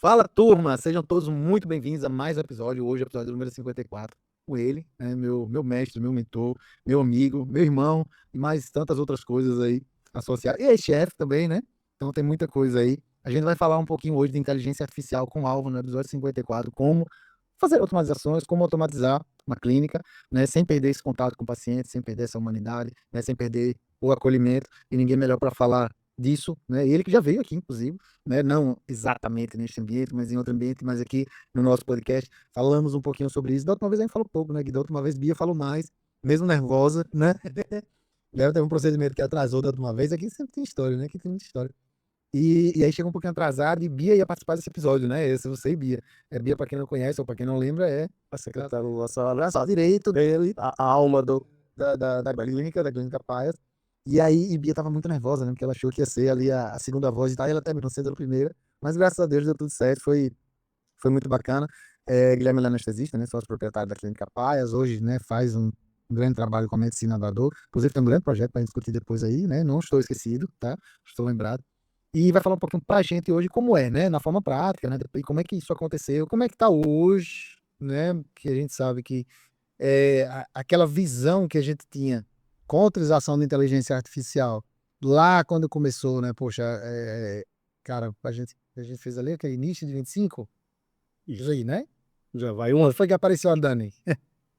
Fala, turma! Sejam todos muito bem-vindos a mais um episódio. Hoje, episódio número 54, com ele, né, meu mestre, meu mentor, meu amigo, meu irmão e mais tantas outras coisas aí associadas. E é chefe também, né? Então tem muita coisa aí. A gente vai falar um pouquinho hoje de inteligência artificial com o alvo no episódio 54, como fazer automatizações, como automatizar uma clínica, né, sem perder esse contato com o paciente, sem perder essa humanidade, né, sem perder o acolhimento. E ninguém melhor para falar disso, né? Ele que já veio aqui, inclusive, né? Não exatamente neste ambiente, mas em outro ambiente, mas aqui no nosso podcast falamos um pouquinho sobre isso. Da última vez a gente falou pouco, né? Que da última vez Bia falou mais, mesmo nervosa, né? Deve ter um procedimento que atrasou da última vez. Aqui sempre tem história, né? Aqui tem muita história. E aí chega um pouquinho atrasado e Bia ia participar desse episódio, né? Esse você e Bia. Bia, para quem não conhece ou para quem não lembra, é a secretária do nosso braço direito dele, a alma da clínica Paias. E aí, Bia tava muito nervosa, né? Porque ela achou que ia ser ali a segunda voz e tal, e ela terminou sendo a primeira. Mas graças a Deus deu tudo certo, foi muito bacana. Guilherme é anestesista, né? Sócio proprietário da Clínica Paias, hoje, né? Faz um grande trabalho com a medicina da dor. Inclusive, tem um grande projeto para discutir depois aí, né? Não estou esquecido, tá? Estou lembrado. E vai falar um pouquinho pra gente hoje como é, né? Na forma prática, né? E como é que isso aconteceu, como é que tá hoje, né? Que a gente sabe que aquela visão que a gente tinha com a utilização da inteligência artificial lá quando começou, né? Poxa, cara, a gente fez ali, que é início de 25, isso aí, né? Já vai um ano. Foi que apareceu a Dani,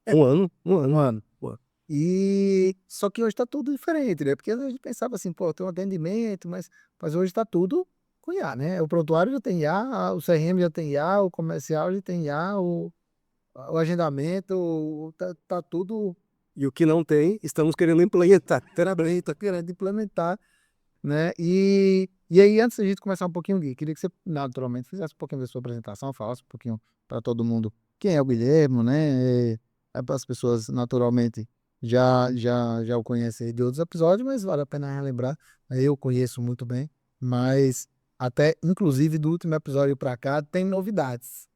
Um ano? Um um ano. ano. Pô. E só que hoje está tudo diferente, né? Porque a gente pensava assim, pô, tem um atendimento, mas hoje está tudo com IA, né? O prontuário já tem IA, o CRM já tem IA, o comercial já tem IA, o agendamento, tá tudo. E o que não tem, estamos querendo implementar. Tá querendo implementar, né? E aí, antes da gente começar um pouquinho, Gui, queria que você, naturalmente, fizesse um pouquinho da sua apresentação, falasse um pouquinho para todo mundo quem é o Guilherme, né? Para as pessoas, naturalmente, já o conhecem de outros episódios, mas vale a pena relembrar. Eu conheço muito bem, mas até, inclusive, do último episódio para cá, tem novidades.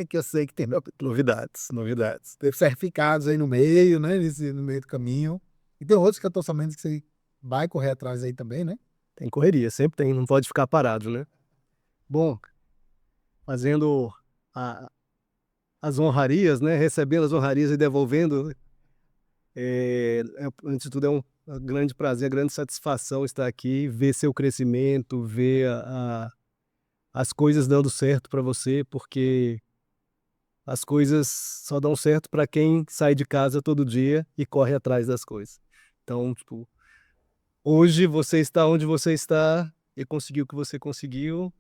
Que eu sei que tem Novidades. teve certificados aí no meio, né? No meio do caminho. E tem outros que eu tô sabendo que você vai correr atrás aí também, né? Tem correria, sempre tem, não pode ficar parado, né? Bom, fazendo a- as honrarias, né? Recebendo as honrarias e devolvendo, né? Antes de tudo, é um grande prazer, grande satisfação estar aqui, ver seu crescimento, ver as coisas dando certo para você, porque as coisas só dão certo para quem sai de casa todo dia e corre atrás das coisas. Então, tipo, hoje você está onde você está e conseguiu o que você conseguiu,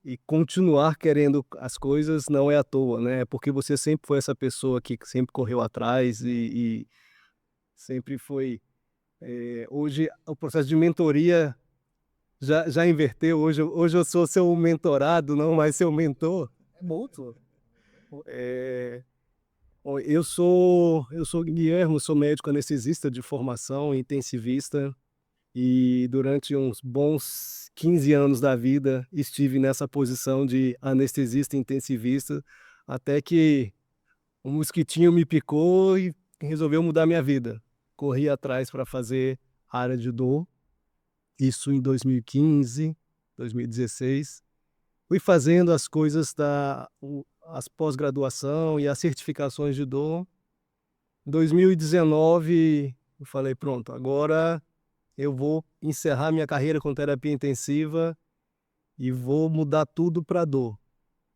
e continuar querendo as coisas não é à toa, né? É porque você sempre foi essa pessoa que sempre correu atrás e sempre foi. Hoje o processo de mentoria já inverteu. Hoje eu sou seu mentorado, não mais seu mentor. É mútuo. É, Bom, eu sou Guilherme, sou médico anestesista de formação, intensivista, e durante uns bons 15 anos da vida estive nessa posição de anestesista intensivista, até que um mosquitinho me picou e resolveu mudar minha vida. Corri atrás para fazer área de dor, isso em 2015, 2016. Fui fazendo as coisas as pós-graduação e as certificações de dor. Em 2019, eu falei, pronto, agora eu vou encerrar minha carreira com terapia intensiva e vou mudar tudo para dor.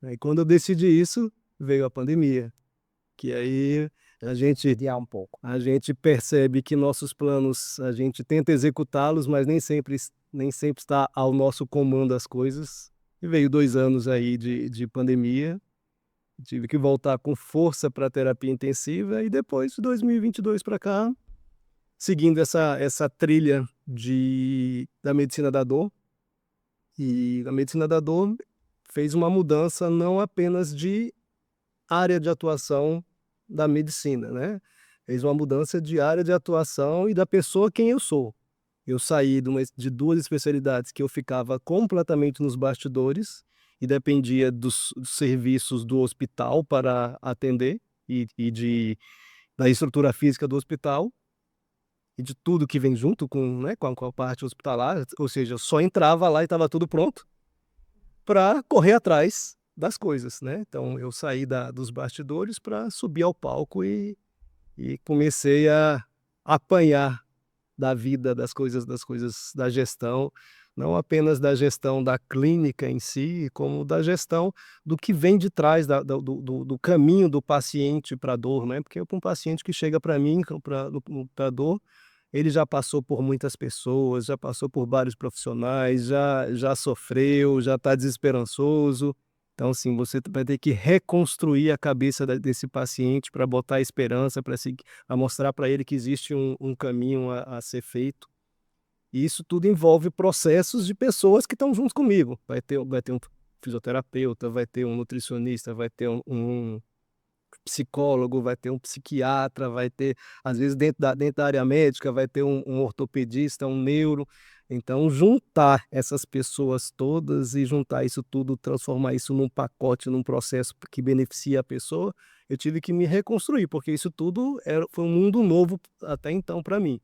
Aí quando eu decidi isso, veio a pandemia, que aí a gente Adiar um pouco. a gente percebe que nossos planos, a gente tenta executá-los, mas nem sempre está ao nosso comando as coisas. E veio 2 anos aí de pandemia, tive que voltar com força para a terapia intensiva e depois, de 2022 para cá, seguindo essa trilha da medicina da dor. E a medicina da dor fez uma mudança não apenas de área de atuação da medicina, né? Fez uma mudança de área de atuação e da pessoa quem eu sou. Eu saí de duas especialidades que eu ficava completamente nos bastidores e dependia dos serviços do hospital para atender da estrutura física do hospital e de tudo que vem junto com, né, com a parte hospitalar, ou seja, eu só entrava lá e estava tudo pronto. para correr atrás das coisas, né. Então eu saí dos bastidores para subir ao palco e comecei a apanhar da vida, das coisas da gestão, não apenas da gestão da clínica em si, como da gestão do que vem de trás do caminho do paciente para a dor, né, porque para um paciente que chega para mim para dor, ele já passou por muitas pessoas, já passou por vários profissionais, já sofreu, já está desesperançoso. Então, assim, você vai ter que reconstruir a cabeça desse paciente para botar esperança, para mostrar para ele que existe um caminho a ser feito. E isso tudo envolve processos de pessoas que estão juntos comigo. Vai ter um fisioterapeuta, vai ter um nutricionista, vai ter um psicólogo, vai ter um psiquiatra, vai ter, às vezes, dentro da área médica, vai ter um ortopedista, um neuro. Então, juntar essas pessoas todas e juntar isso tudo, transformar isso num pacote, num processo que beneficia a pessoa, eu tive que me reconstruir, porque isso tudo foi um mundo novo até então para mim.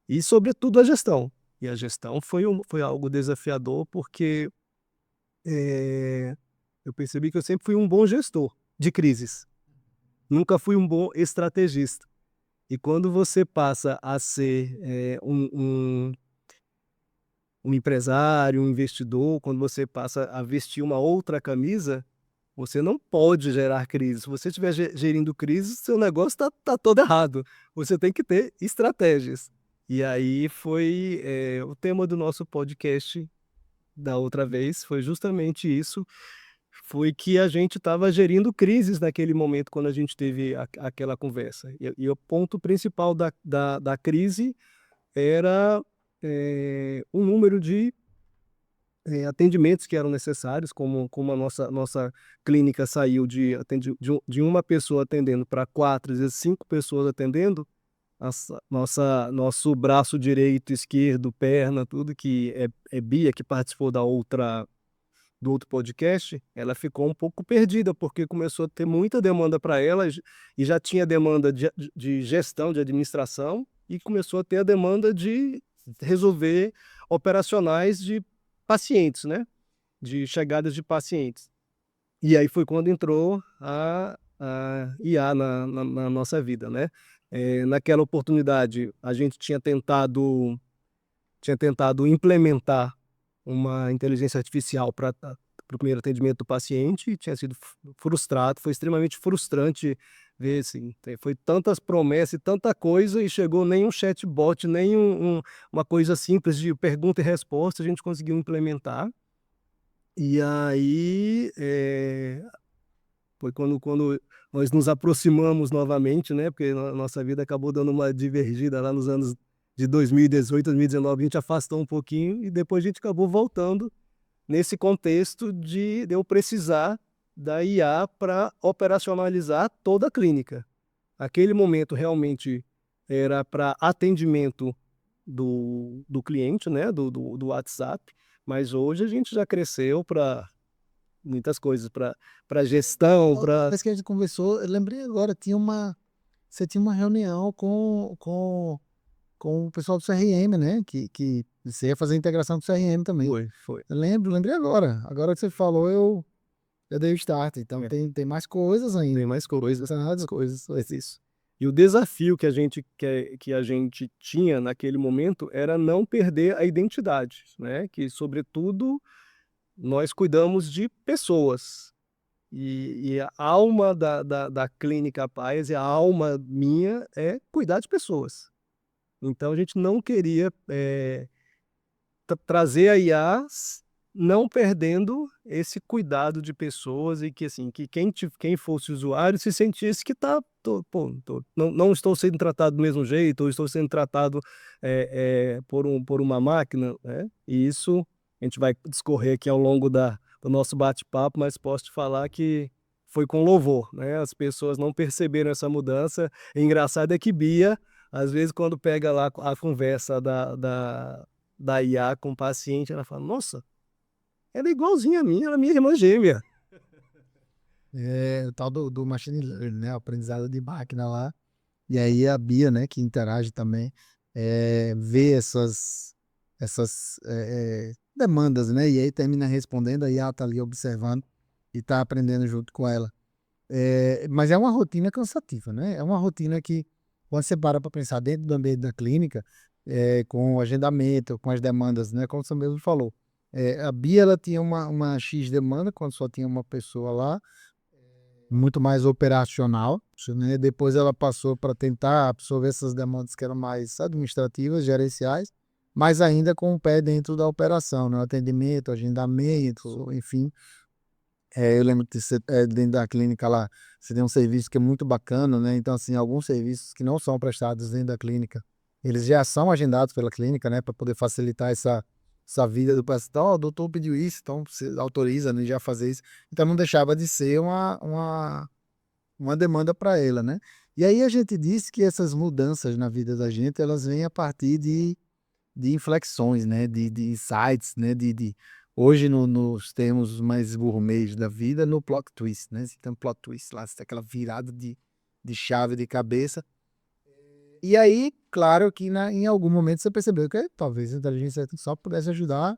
E, sobretudo, a gestão. E a gestão foi algo desafiador, porque eu percebi que eu sempre fui um bom gestor de crises. Nunca fui um bom estrategista. E quando você passa a ser um empresário, um investidor, quando você passa a vestir uma outra camisa, você não pode gerar crise. Se você estiver gerindo crise, seu negócio está todo errado. Você tem que ter estratégias. E aí foi o tema do nosso podcast da outra vez, foi justamente isso. Foi que a gente estava gerindo crises naquele momento quando a gente teve aquela conversa. E o ponto principal da crise era o número de atendimentos que eram necessários, como a nossa clínica saiu de uma pessoa atendendo para 4, às vezes 5 pessoas atendendo, nosso braço direito, esquerdo, perna, tudo que é Bia, que participou do outro podcast, ela ficou um pouco perdida, porque começou a ter muita demanda para ela e já tinha demanda de gestão, de administração, e começou a ter a demanda de resolver operacionais de pacientes, né? De chegadas de pacientes. E aí foi quando entrou a IA na nossa vida, né? Naquela oportunidade, a gente tinha tentado implementar uma inteligência artificial para o primeiro atendimento do paciente e tinha sido frustrado, foi extremamente frustrante ver, assim, foi tantas promessas e tanta coisa e chegou nem um chatbot, nem uma coisa simples de pergunta e resposta a gente conseguiu implementar. E aí, foi quando nós nos aproximamos novamente, né, porque a nossa vida acabou dando uma divergida lá nos anos de 2018, 2019, a gente afastou um pouquinho e depois a gente acabou voltando nesse contexto de eu precisar da IA para operacionalizar toda a clínica. Aquele momento realmente era para atendimento do cliente, né, do WhatsApp, mas hoje a gente já cresceu para muitas coisas, para gestão, A para... vez que a gente conversou, eu lembrei agora, você tinha uma reunião com o pessoal do CRM, né? Que você ia fazer integração com o CRM também. Foi. Eu lembrei agora. Agora que você falou, eu dei o start. Então É. tem mais coisas ainda. Tem mais coisas. Mais coisas. Isso. E o desafio que a gente tinha naquele momento era não perder a identidade, né? Que, sobretudo, nós cuidamos de pessoas. E a alma da Clínica Paz e a alma minha é cuidar de pessoas. Então a gente não queria trazer a IA não perdendo esse cuidado de pessoas e que, assim, que quem fosse usuário se sentisse que não estou sendo tratado do mesmo jeito, ou estou sendo tratado por uma máquina, né? E isso a gente vai discorrer aqui ao longo do nosso bate-papo, mas posso te falar que foi com louvor, né? As pessoas não perceberam essa mudança. E engraçado é que Bia, às vezes, quando pega lá a conversa da IA com o paciente, ela fala: nossa, ela é igualzinha a mim, ela é minha irmã gêmea. O tal do machine learning, né? O aprendizado de máquina lá. E aí a Bia, né, que interage também, vê essas demandas, né? E aí termina respondendo, a IA tá ali observando e tá aprendendo junto com ela. Mas é uma rotina cansativa, né? É uma rotina que, quando você para pensar dentro do ambiente da clínica, com o agendamento, com as demandas, né? Como você mesmo falou. A Bia, ela tinha uma X demanda quando só tinha uma pessoa lá, muito mais operacional, né? Depois ela passou para tentar absorver essas demandas que eram mais administrativas, gerenciais, mas ainda com o pé dentro da operação, né? Atendimento, agendamento, enfim. Eu lembro de ser, dentro da clínica lá, você tem um serviço que é muito bacana, né? Então, assim, alguns serviços que não são prestados dentro da clínica, eles já são agendados pela clínica, né? Para poder facilitar essa vida do paciente. Ó, o doutor pediu isso, então você autoriza, né? Já fazer isso. Então, não deixava de ser uma demanda para ela, né? E aí a gente disse que essas mudanças na vida da gente, elas vêm a partir de inflexões, né? De insights, né? Hoje, nos termos mais gourmets da vida, no plot twist, né? Você tem um plot twist lá, você tem aquela virada de chave de cabeça. E aí, claro que em algum momento você percebeu que talvez a inteligência artificial pudesse ajudar,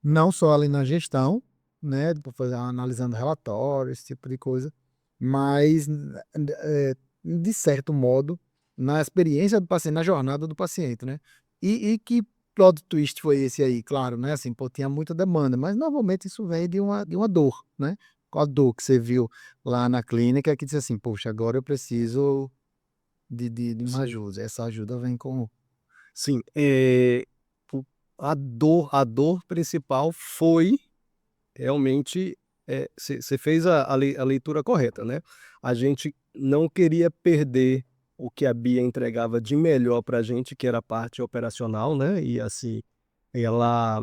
não só ali na gestão, né? Analisando relatórios, esse tipo de coisa, mas, de certo modo, na experiência do paciente, na jornada do paciente, né? E que plot twist foi esse aí? Claro, né? Assim, pô, tinha muita demanda, mas normalmente isso vem de uma dor, né? Qual a dor que você viu lá na clínica que disse assim, poxa, agora eu preciso de uma Sim. ajuda. Essa ajuda vem com. Sim, o a dor principal foi realmente, você fez a leitura correta, né. A gente não queria perder o que a Bia entregava de melhor pra gente, que era a parte operacional, né, e assim, ela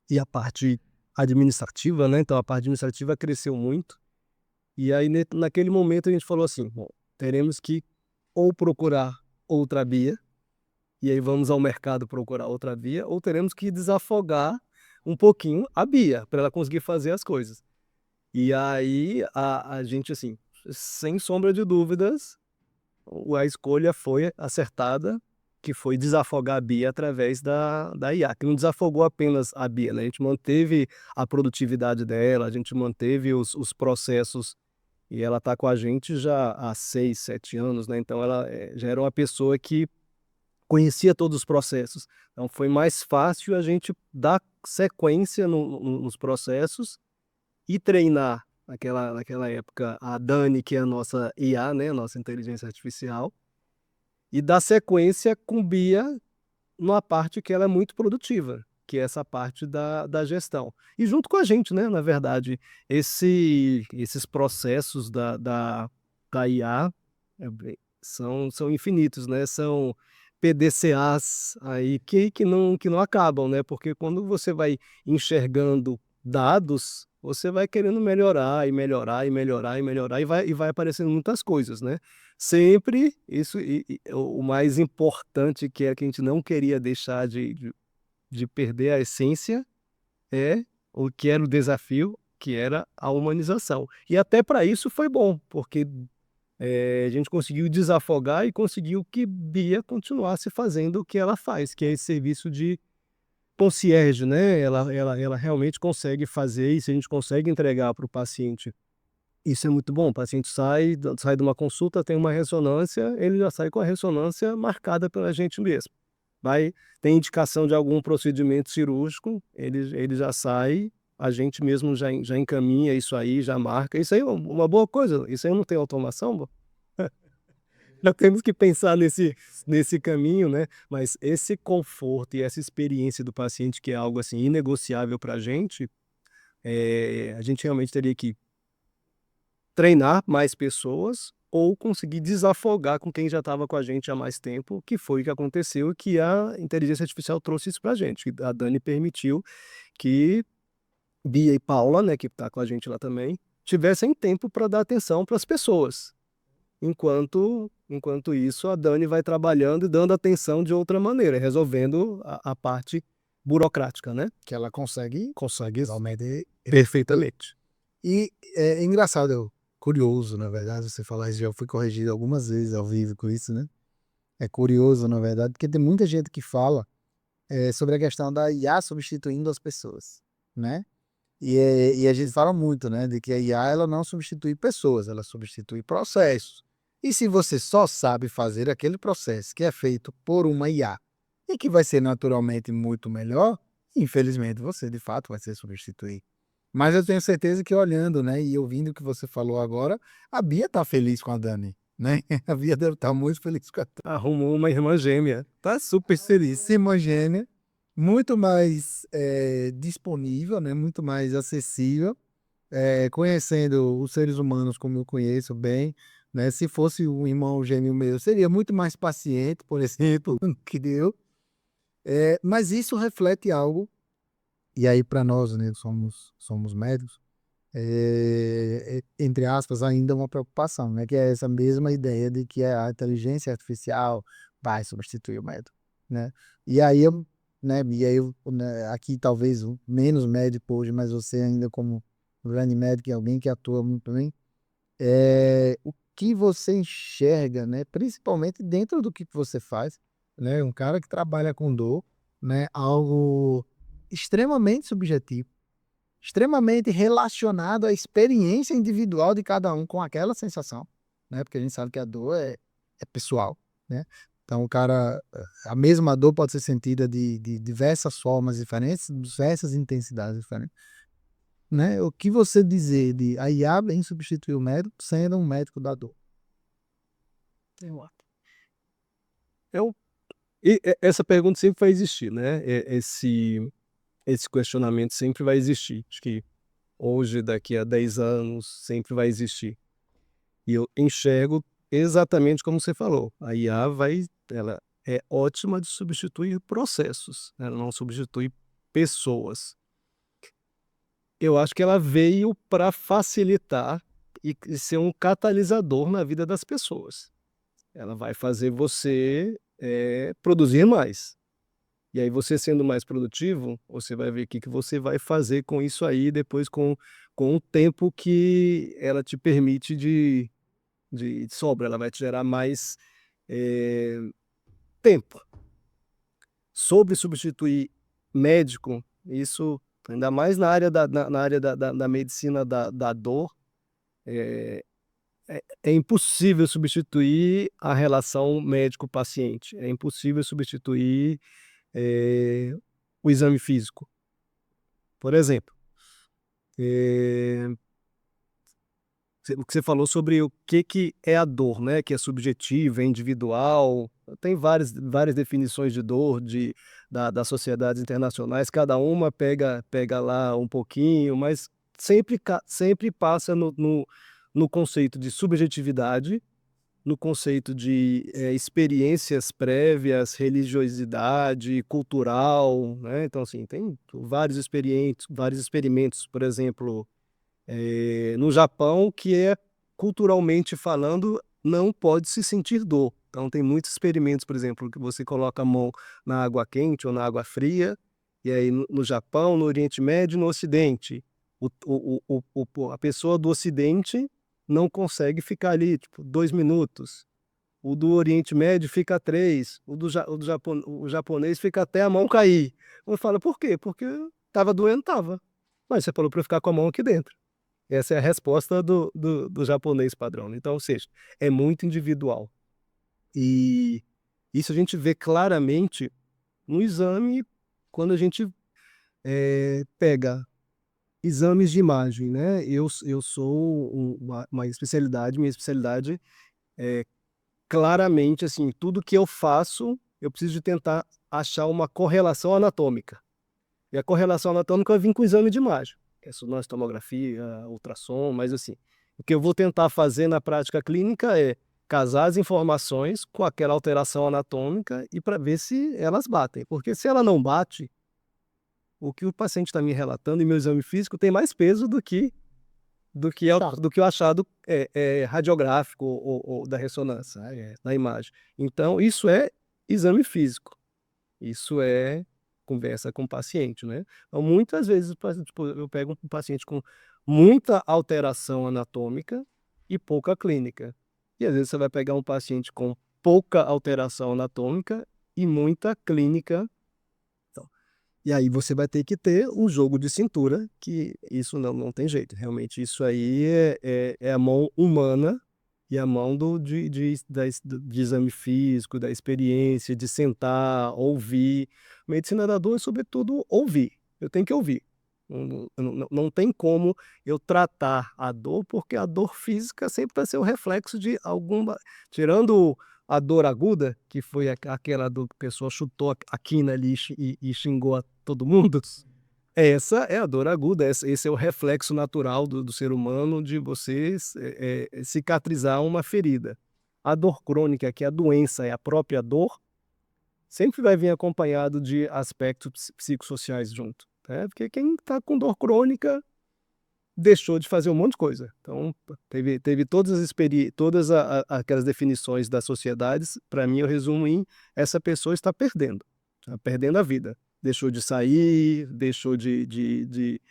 e a parte administrativa, né, então a parte administrativa cresceu muito, e aí naquele momento a gente falou assim: "Bom, teremos que ou procurar outra Bia, e aí vamos ao mercado procurar outra Bia, ou teremos que desafogar um pouquinho a Bia, para ela conseguir fazer as coisas". E aí a gente, assim, sem sombra de dúvidas, a escolha foi acertada, que foi desafogar a Bia através da IA, que não desafogou apenas a Bia, né, a gente manteve a produtividade dela, a gente manteve os processos, e ela está com a gente já há 6, 7 anos, né, então ela, já era uma pessoa que conhecia todos os processos. Então foi mais fácil a gente dar sequência nos processos e treinar naquela época a Dani, que é a nossa IA, né, a nossa inteligência artificial, e dar sequência com Bia numa parte que ela é muito produtiva, que é essa parte da gestão. E junto com a gente, né, na verdade, esses processos da IA, são infinitos, né, são PDCAs aí que não acabam, né, porque quando você vai enxergando dados, você vai querendo melhorar e melhorar e melhorar e melhorar e vai aparecendo muitas coisas, né. Sempre isso o mais importante, que é que a gente não queria deixar de perder a essência, é o que era o desafio, que era a humanização. E até para isso foi bom, porque, a gente conseguiu desafogar e conseguiu que Bia continuasse fazendo o que ela faz, que é esse serviço de concierge, né, ela realmente consegue fazer isso, a gente consegue entregar para o paciente. Isso é muito bom, o paciente sai de uma consulta, tem uma ressonância, ele já sai com a ressonância marcada pela gente mesmo. Tem indicação de algum procedimento cirúrgico, ele já sai, a gente mesmo já encaminha isso aí, já marca. Isso aí é uma boa coisa, isso aí não tem automação, pô? Já temos que pensar nesse caminho, né, mas esse conforto e essa experiência do paciente, que é algo, assim, inegociável pra gente, a gente realmente teria que treinar mais pessoas ou conseguir desafogar com quem já estava com a gente há mais tempo, que foi o que aconteceu, que a inteligência artificial trouxe isso pra gente, que a Dani permitiu que Bia e Paula, né, que está com a gente lá também, tivessem tempo para dar atenção para as pessoas. Enquanto isso, a Dani vai trabalhando e dando atenção de outra maneira, resolvendo a parte burocrática, né. Que ela consegue Consegue realmente. perfeitamente. E é engraçado, curioso, na verdade, você falar isso, já fui corrigido algumas vezes ao vivo com isso, né? É curioso, na verdade, porque tem muita gente que fala, sobre a questão da IA substituindo as pessoas, né? E a gente fala muito, né, de que a IA ela não substitui pessoas, ela substitui processos. E se você só sabe fazer aquele processo que é feito por uma IA e que vai ser naturalmente muito melhor, infelizmente você de fato vai ser substituído. Mas eu tenho certeza que olhando, né, e ouvindo o que você falou agora, a Bia tá feliz com a Dani, né? A Bia deve estar muito feliz com a Arrumou uma irmã gêmea. Tá super feliz. Simogênea, muito mais disponível, né? Muito mais acessível, conhecendo os seres humanos como eu conheço bem, né? Se fosse um irmão gêmeo meu, seria muito mais paciente, por exemplo, que deu. Mas isso reflete algo, e aí para nós, né, somos médicos, entre aspas, ainda uma preocupação, né? Que é essa mesma ideia de que a inteligência artificial vai substituir o médico, né? E aí eu, né, né, aqui talvez o menos médico hoje, mas você ainda como grande médico e alguém que atua muito bem, o que você enxerga, né? Principalmente dentro do que você faz, né? Um cara que trabalha com dor, né? Algo extremamente subjetivo, extremamente relacionado à experiência individual de cada um com aquela sensação, né? Porque a gente sabe que a dor é pessoal, né? Então, o cara, a mesma dor pode ser sentida de diversas formas diferentes, diversas intensidades diferentes, né? O que você dizer de a IA em substituir o médico sendo um médico da dor? Eu, eu, essa pergunta sempre vai existir, né? Esse questionamento sempre vai existir. Acho que hoje, daqui a 10 anos, sempre vai existir. E eu enxergo exatamente como você falou. A IA ela é ótima de substituir processos, ela não substitui pessoas. Eu acho que ela veio para facilitar e ser um catalisador na vida das pessoas. Ela vai fazer você produzir mais. E aí você sendo mais produtivo, você vai ver o que que você vai fazer com isso aí depois com o tempo que ela te permite de sobra, ela vai te gerar mais eh, tempo. Sobre substituir médico, isso ainda mais na área na área da medicina da dor, é, é impossível substituir a relação médico-paciente, é impossível substituir o exame físico. Por exemplo, o que você falou sobre o que é a dor, né? Que é subjetiva, é individual. Tem várias definições de dor das sociedades internacionais, cada uma pega lá um pouquinho, mas sempre passa no conceito de subjetividade, no conceito de experiências prévias, religiosidade, cultural, né? Então, assim, tem vários experimentos, por exemplo no Japão, que é culturalmente falando, não pode se sentir dor. Então, tem muitos experimentos, por exemplo, que você coloca a mão na água quente ou na água fria, e aí no Japão, no Oriente Médio e no Ocidente, a pessoa do Ocidente não consegue ficar ali, tipo, 2 minutos. O do Oriente Médio fica 3, o japonês fica até a mão cair. Eu falo, por quê? Porque estava doendo, estava. Mas você falou para eu ficar com a mão aqui dentro. Essa é a resposta do japonês padrão, né. Então, ou seja, é muito individual. E isso a gente vê claramente no exame, quando a gente, pega exames de imagem, né. Eu sou uma especialidade minha especialidade é claramente, assim, tudo que eu faço, eu preciso de tentar achar uma correlação anatômica. E a correlação anatômica vai vir com o exame de imagem, ressonância, tomografia, ultrassom, mas assim, o que eu vou tentar fazer na prática clínica é casar as informações com aquela alteração anatômica e para ver se elas batem, porque se ela não bate, o que o paciente está me relatando e meu exame físico tem mais peso Chato. do que o achado radiográfico ou da ressonância, da imagem. Então, isso é exame físico. Isso é conversa com o paciente, né. Então, muitas vezes, tipo, eu pego um paciente com muita alteração anatômica e pouca clínica. E às vezes você vai pegar um paciente com pouca alteração anatômica e muita clínica E aí você vai ter que ter um jogo de cintura, que isso não tem jeito. Realmente, isso aí é a mão humana e a mão de exame físico, da experiência, de sentar, ouvir. Medicina da dor é, sobretudo, ouvir. Eu tenho que ouvir. Não tem como eu tratar a dor, porque a dor física sempre vai ser o reflexo de alguma. Tirando a dor aguda, que foi aquela do que a pessoa chutou a quina ali e xingou a todo mundo, essa é a dor aguda, esse é o reflexo natural do ser humano de você cicatrizar uma ferida. A dor crônica, que é a doença, é a própria dor, sempre vai vir acompanhado de aspectos psicossociais junto, né? Porque quem está com dor crônica deixou de fazer um monte de coisa. Então, teve todas aquelas definições das sociedades, para mim eu resumo em essa pessoa está perdendo a vida. Deixou de sair, deixou de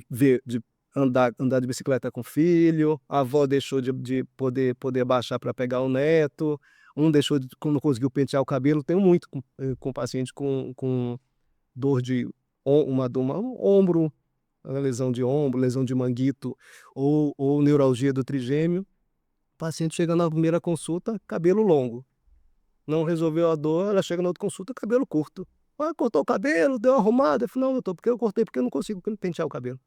ver, de andar de bicicleta com o filho, a avó deixou de poder baixar para pegar o neto, um deixou de, não conseguiu pentear o cabelo. Tenho muito com paciente com dor de uma ombro, lesão de ombro, lesão de manguito ou neuralgia do trigêmeo. O paciente chega na primeira consulta, cabelo longo. Não resolveu a dor, ela chega na outra consulta, cabelo curto. Ah, cortou o cabelo, deu uma arrumada. Eu falei, não, doutor, porque eu cortei, porque eu não consigo pentear o cabelo.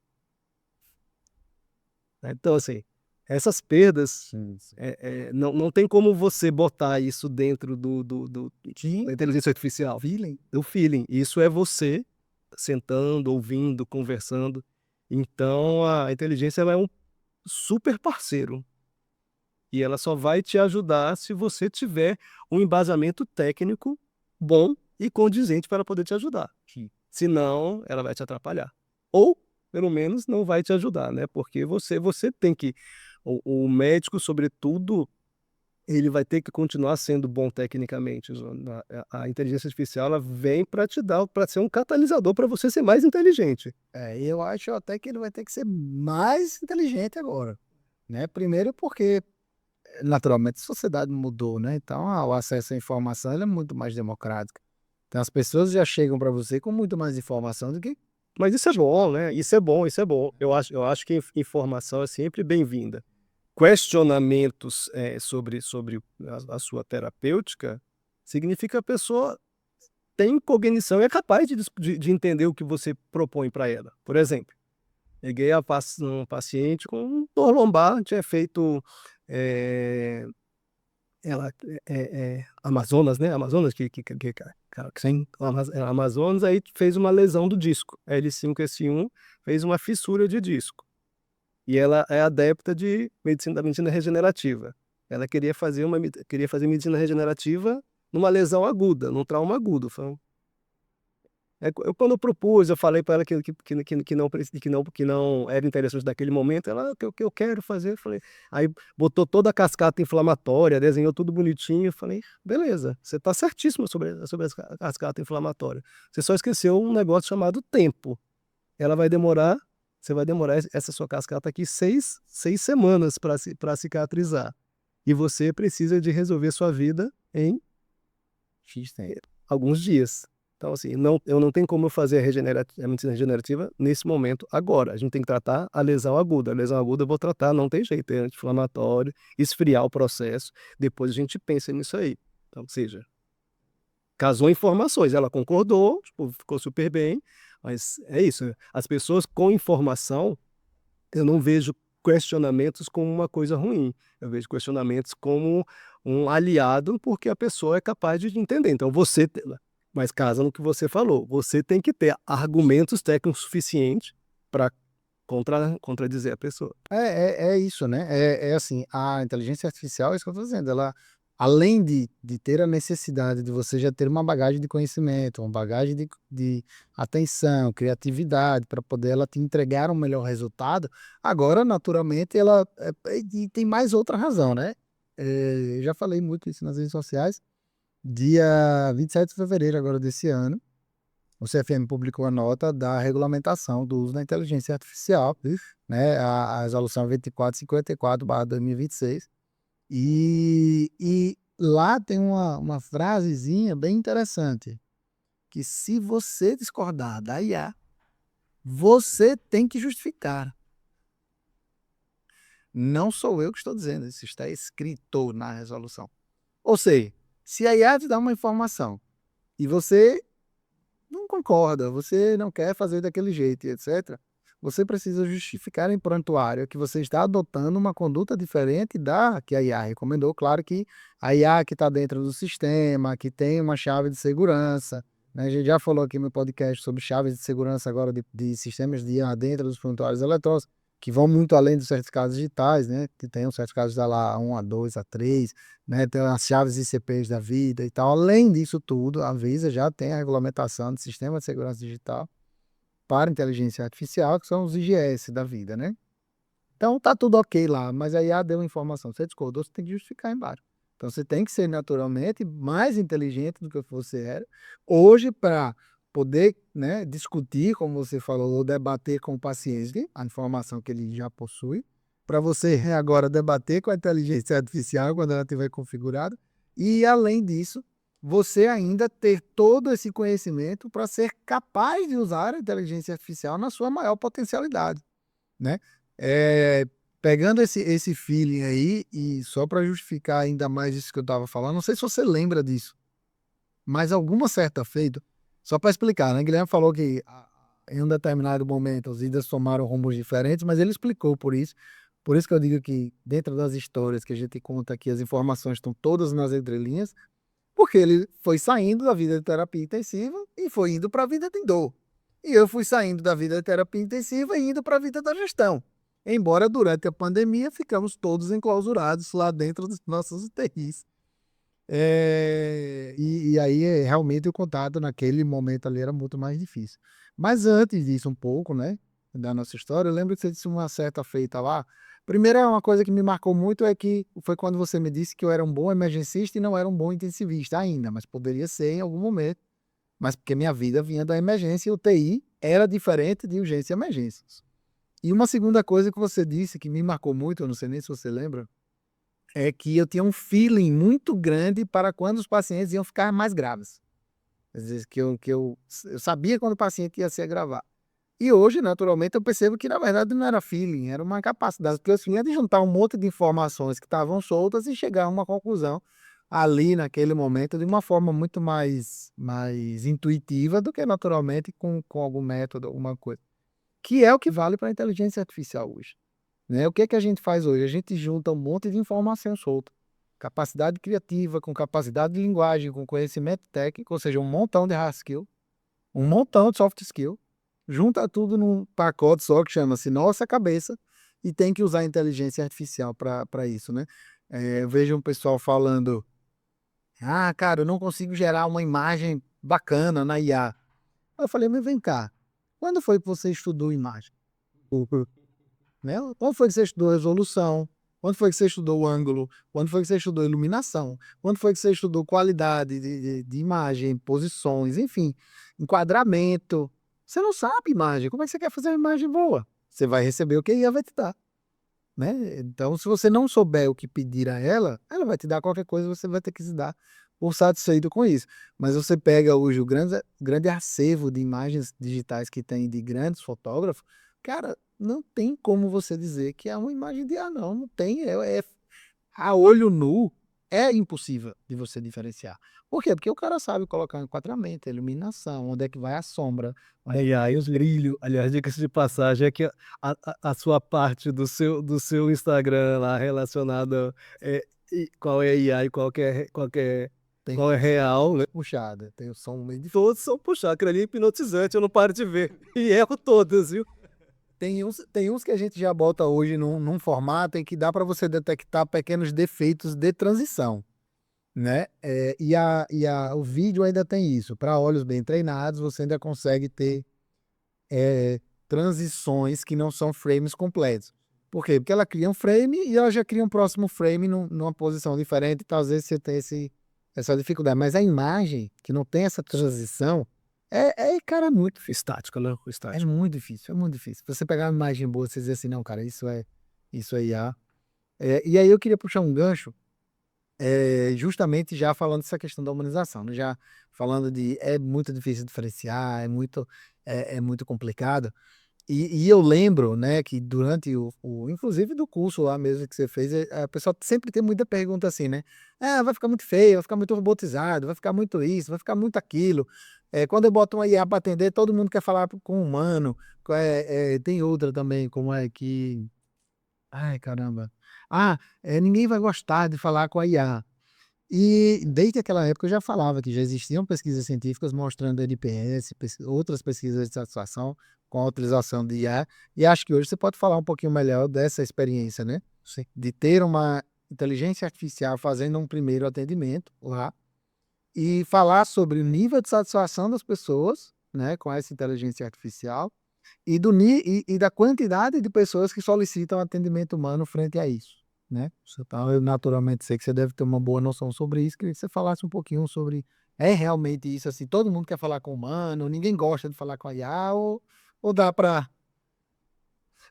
Então, assim, essas perdas, não tem como você botar isso dentro da inteligência artificial. Do feeling. Isso é você sentando, ouvindo, conversando. Então, a inteligência ela é um super parceiro. E ela só vai te ajudar se você tiver um embasamento técnico bom e condizente para poder te ajudar. Senão, ela vai te atrapalhar. Ou, pelo menos, não vai te ajudar, né? Porque você tem que. O médico, sobretudo, ele vai ter que continuar sendo bom tecnicamente. A inteligência artificial ela vem para te dar, para ser um catalisador para você ser mais inteligente. Eu acho até que ele vai ter que ser mais inteligente agora, né? Primeiro porque, naturalmente, a sociedade mudou, né? Então, o acesso à informação ele é muito mais democrático. Então, as pessoas já chegam para você com muito mais informação do que... Mas isso é bom, né? Isso é bom, isso é bom. Eu acho que informação é sempre bem-vinda. Questionamentos sobre a sua terapêutica significa que a pessoa tem cognição e é capaz de entender o que você propõe para ela. Por exemplo, peguei um paciente com dor lombar, tinha feito ela Amazonas, né? Amazonas Amazonas, aí fez uma lesão do disco, L5-S1, fez uma fissura de disco. E ela é adepta da medicina regenerativa. Ela queria fazer medicina regenerativa numa lesão aguda, num trauma agudo. Quando eu propus, eu falei para ela que não era interessante naquele momento. Ela, o que eu quero fazer? Eu falei, aí botou toda a cascata inflamatória, desenhou tudo bonitinho. Eu falei, beleza, você está certíssimo sobre a cascata inflamatória. Você só esqueceu um negócio chamado tempo. Você vai demorar essa sua cascata aqui 6 semanas para cicatrizar. E você precisa de resolver sua vida em X tempo. alguns dias. Então, assim, eu não tenho como eu fazer a medicina regenerativa nesse momento, agora. A gente tem que tratar a lesão aguda. A lesão aguda eu vou tratar, não tem jeito, é anti-inflamatório, esfriar o processo, depois a gente pensa nisso aí. Então, ou seja, casou informações, ela concordou, tipo, ficou super bem, mas é isso. As pessoas com informação, eu não vejo questionamentos como uma coisa ruim. Eu vejo questionamentos como um aliado, porque a pessoa é capaz de entender. Então, mas casa no que você falou, você tem que ter argumentos técnicos suficientes para contradizer a pessoa. É isso, né? É assim, a inteligência artificial, é isso que eu estou dizendo, ela, além de ter a necessidade de você já ter uma bagagem de conhecimento, uma bagagem de atenção, criatividade, para poder ela te entregar um melhor resultado, agora, naturalmente, ela e tem mais outra razão, né? Eu já falei muito isso nas redes sociais. Dia 27 de fevereiro agora desse ano, o CFM publicou a nota da regulamentação do uso da inteligência artificial, né, a resolução 2454/2026, e lá tem uma frasezinha bem interessante. que se você discordar da IA, você tem que justificar. Não sou eu que estou dizendo, isso está escrito na resolução. Ou seja, se a IA te dá uma informação e você não concorda, você não quer fazer daquele jeito, etc., você precisa justificar em prontuário que você está adotando uma conduta diferente da que a IA recomendou. Claro que a IA que está dentro do sistema, que tem uma chave de segurança, né? A gente já falou aqui no podcast sobre chaves de segurança agora de sistemas de IA dentro dos prontuários eletrônicos, que vão muito além dos certificados digitais, né? Que tem os certificados da lá A1, A2, A3, né? Tem as chaves ICPs da vida e tal. Além disso tudo, a Visa já tem a regulamentação de sistema de segurança digital para inteligência artificial, que são os IGS da vida, né? Então tá tudo ok lá, mas a IA deu informação, você discordou, você tem que justificar embaixo. Então você tem que ser naturalmente mais inteligente do que você era hoje para poder, né, discutir, como você falou, ou debater com o paciente a informação que ele já possui, para você agora debater com a inteligência artificial quando ela estiver configurada, e além disso, você ainda ter todo esse conhecimento para ser capaz de usar a inteligência artificial na sua maior potencialidade, né? É, pegando esse feeling aí, e só para justificar ainda mais isso que eu estava falando, não sei se você lembra disso, mas alguma certa feita, só para explicar, né? Guilherme falou que em um determinado momento as vidas tomaram rumos diferentes, mas ele explicou por isso que eu digo que dentro das histórias que a gente conta aqui, as informações estão todas nas entrelinhas, porque ele foi saindo da vida de terapia intensiva e foi indo para a vida de dor. E eu fui saindo da vida de terapia intensiva e indo para a vida da gestão. Embora durante a pandemia ficamos todos enclausurados lá dentro dos nossos UTIs. E aí realmente o contato naquele momento ali era muito mais difícil. Mas antes disso um pouco, né, da nossa história, eu lembro que você disse uma certa feita lá. Primeiro, uma coisa que me marcou muito é que foi quando você me disse que eu era um bom emergencista e não era um bom intensivista ainda, mas poderia ser em algum momento. Mas porque minha vida vinha da emergência e o TI era diferente de urgência e emergências. E uma segunda coisa que você disse que me marcou muito, eu não sei nem se você lembra, é que eu tinha um feeling muito grande para quando os pacientes iam ficar mais graves. Às vezes eu sabia quando o paciente ia se agravar. E hoje, naturalmente, eu percebo que na verdade não era feeling, era uma capacidade, porque eu tinha de juntar um monte de informações que estavam soltas e chegar a uma conclusão ali naquele momento de uma forma muito mais intuitiva do que naturalmente com algum método, alguma coisa. Que é o que vale para a inteligência artificial hoje, né? O que é que a gente faz hoje? A gente junta um monte de informação solta. Capacidade criativa, com capacidade de linguagem, com conhecimento técnico, ou seja, um montão de hard skill, um montão de soft skill, junta tudo num pacote só que chama-se nossa cabeça e tem que usar a inteligência artificial para isso, né? Eu vejo um pessoal falando, cara, eu não consigo gerar uma imagem bacana na IA. Eu falei, mas vem cá, quando foi que você estudou imagem? Né? Quando foi que você estudou resolução? Quando foi que você estudou o ângulo? Quando foi que você estudou iluminação? Quando foi que você estudou qualidade de imagem, posições, enfim, enquadramento? Você não sabe imagem. Como é que você quer fazer uma imagem boa? Você vai receber o que a IA vai te dar, né? Então, se você não souber o que pedir a ela, ela vai te dar qualquer coisa, você vai ter que se dar por satisfeito com isso. Mas você pega hoje o grande acervo de imagens digitais que tem de grandes fotógrafos, cara, não tem como você dizer que é uma imagem de IA, não. Não tem. A olho nu é impossível de você diferenciar. Por quê? Porque o cara sabe colocar enquadramento, iluminação, onde é que vai a sombra. Aí, os brilhos. Aliás, diga-se de passagem, é que a sua parte do seu Instagram lá relacionada qual é IA e Tem qual é real, né? puxada, tem o som meio difícil. Todos são puxados, aquilo ali é hipnotizante, eu não paro de ver. E erro todas, viu? Tem uns que a gente já bota hoje num formato em que dá para você detectar pequenos defeitos de transição, né? O vídeo ainda tem isso. Para olhos bem treinados, você ainda consegue ter transições que não são frames completos. Por quê? Porque ela cria um frame e ela já cria um próximo frame numa posição diferente, então às vezes você tem essa dificuldade. Mas a imagem, que não tem essa transição, cara, muito difícil. Estática, né? É Estática. muito difícil, é muito difícil. Você pegar uma imagem boa, você dizer assim, não, cara, isso é IA. E aí eu queria puxar um gancho justamente já falando dessa questão da humanização, né? Já falando de é muito difícil diferenciar, é muito complicado. E eu lembro, né, que durante inclusive do curso lá mesmo que você fez, a pessoa sempre tem muita pergunta assim, né? Ah, vai ficar muito feio, vai ficar muito robotizado, vai ficar muito isso, vai ficar muito aquilo. Quando eu boto uma IA para atender, todo mundo quer falar com um humano. Tem outra também, como é que. Ai, caramba. Ninguém vai gostar de falar com a IA. E desde aquela época eu já falava que já existiam pesquisas científicas mostrando NPS, outras pesquisas de satisfação com a utilização de IA, e acho que hoje você pode falar um pouquinho melhor dessa experiência, né? Sim. De ter uma inteligência artificial fazendo um primeiro atendimento lá e falar sobre o nível de satisfação das pessoas, né, com essa inteligência artificial e da quantidade de pessoas que solicitam atendimento humano frente a isso, né? Então, eu naturalmente sei que você deve ter uma boa noção sobre isso, queria que você falasse um pouquinho sobre, é realmente isso, assim, todo mundo quer falar com o humano, ninguém gosta de falar com a IA, ou dá para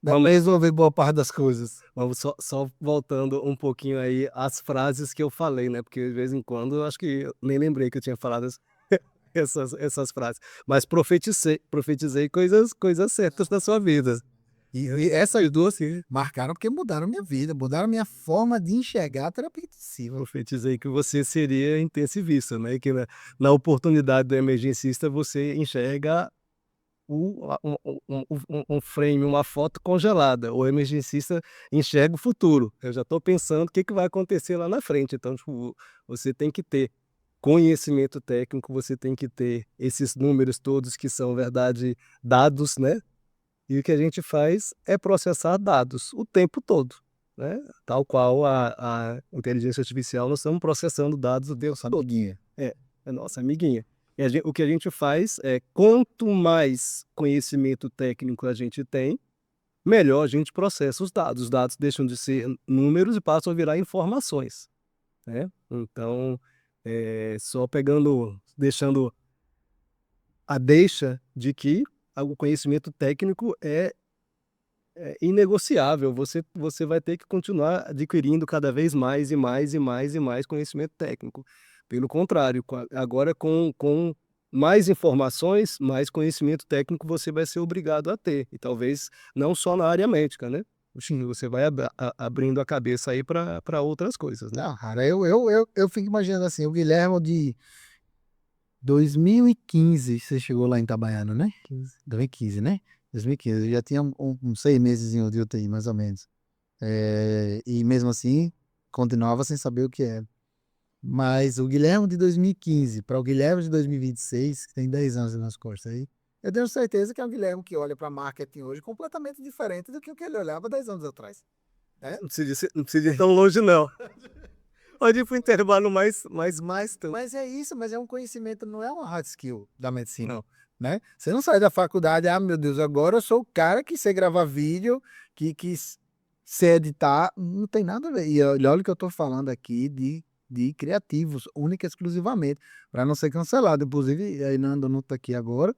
Vamos, resolver boa parte das coisas? vamos só voltando um pouquinho aí às frases que eu falei, né? Porque de vez em quando eu acho que eu nem lembrei que eu tinha falado essas frases. Mas profetizei coisas certas da sua vida. E essas duas assim, marcaram porque mudaram minha vida, mudaram minha forma de enxergar a terapia intensiva. Profetizei que você seria intensivista, né? Que na oportunidade do emergencista você enxerga um frame, uma foto congelada. O emergencista enxerga o futuro. Eu já estou pensando o que vai acontecer lá na frente. Então, tipo, você tem que ter conhecimento técnico, você tem que ter esses números todos que são, verdade, dados, né? E o que a gente faz é processar dados o tempo todo, né? Tal qual a inteligência artificial, nós estamos processando dados o tempo todo. Amiguinha. É nossa amiguinha. E o que a gente faz é, quanto mais conhecimento técnico a gente tem, melhor a gente processa os dados. Os dados deixam de ser números e passam a virar informações, né? Então, só deixando a deixa de que o conhecimento técnico é inegociável. Você vai ter que continuar adquirindo cada vez mais e mais e mais e mais conhecimento técnico. Pelo contrário, agora com mais informações, mais conhecimento técnico você vai ser obrigado a ter. E talvez não só na área médica, né? Você vai abrindo a cabeça aí para outras coisas, né? Não, cara, eu fico imaginando assim, o Guilherme de 2015, você chegou lá em Itabaiana, né? 2015, né? 2015, eu já tinha uns 6 meses de UTI, mais ou menos. E mesmo assim, continuava sem saber o que era. Mas o Guilherme de 2015 para o Guilherme de 2026, que tem 10 anos nas costas aí, eu tenho certeza que é um Guilherme que olha para marketing hoje completamente diferente do que o que ele olhava 10 anos atrás. Né? Não precisa ir tão longe, não. Pode ir para o intervalo mais tanto. Mas é isso, mas é um conhecimento, não é uma hard skill da medicina. Não. Né? Você não sai da faculdade, meu Deus, agora eu sou o cara que sei gravar vídeo, que sei editar, não tem nada a ver. E olha o que eu estou falando aqui de criativos, única e exclusivamente, para não ser cancelado. Inclusive, a Nando não está aqui agora,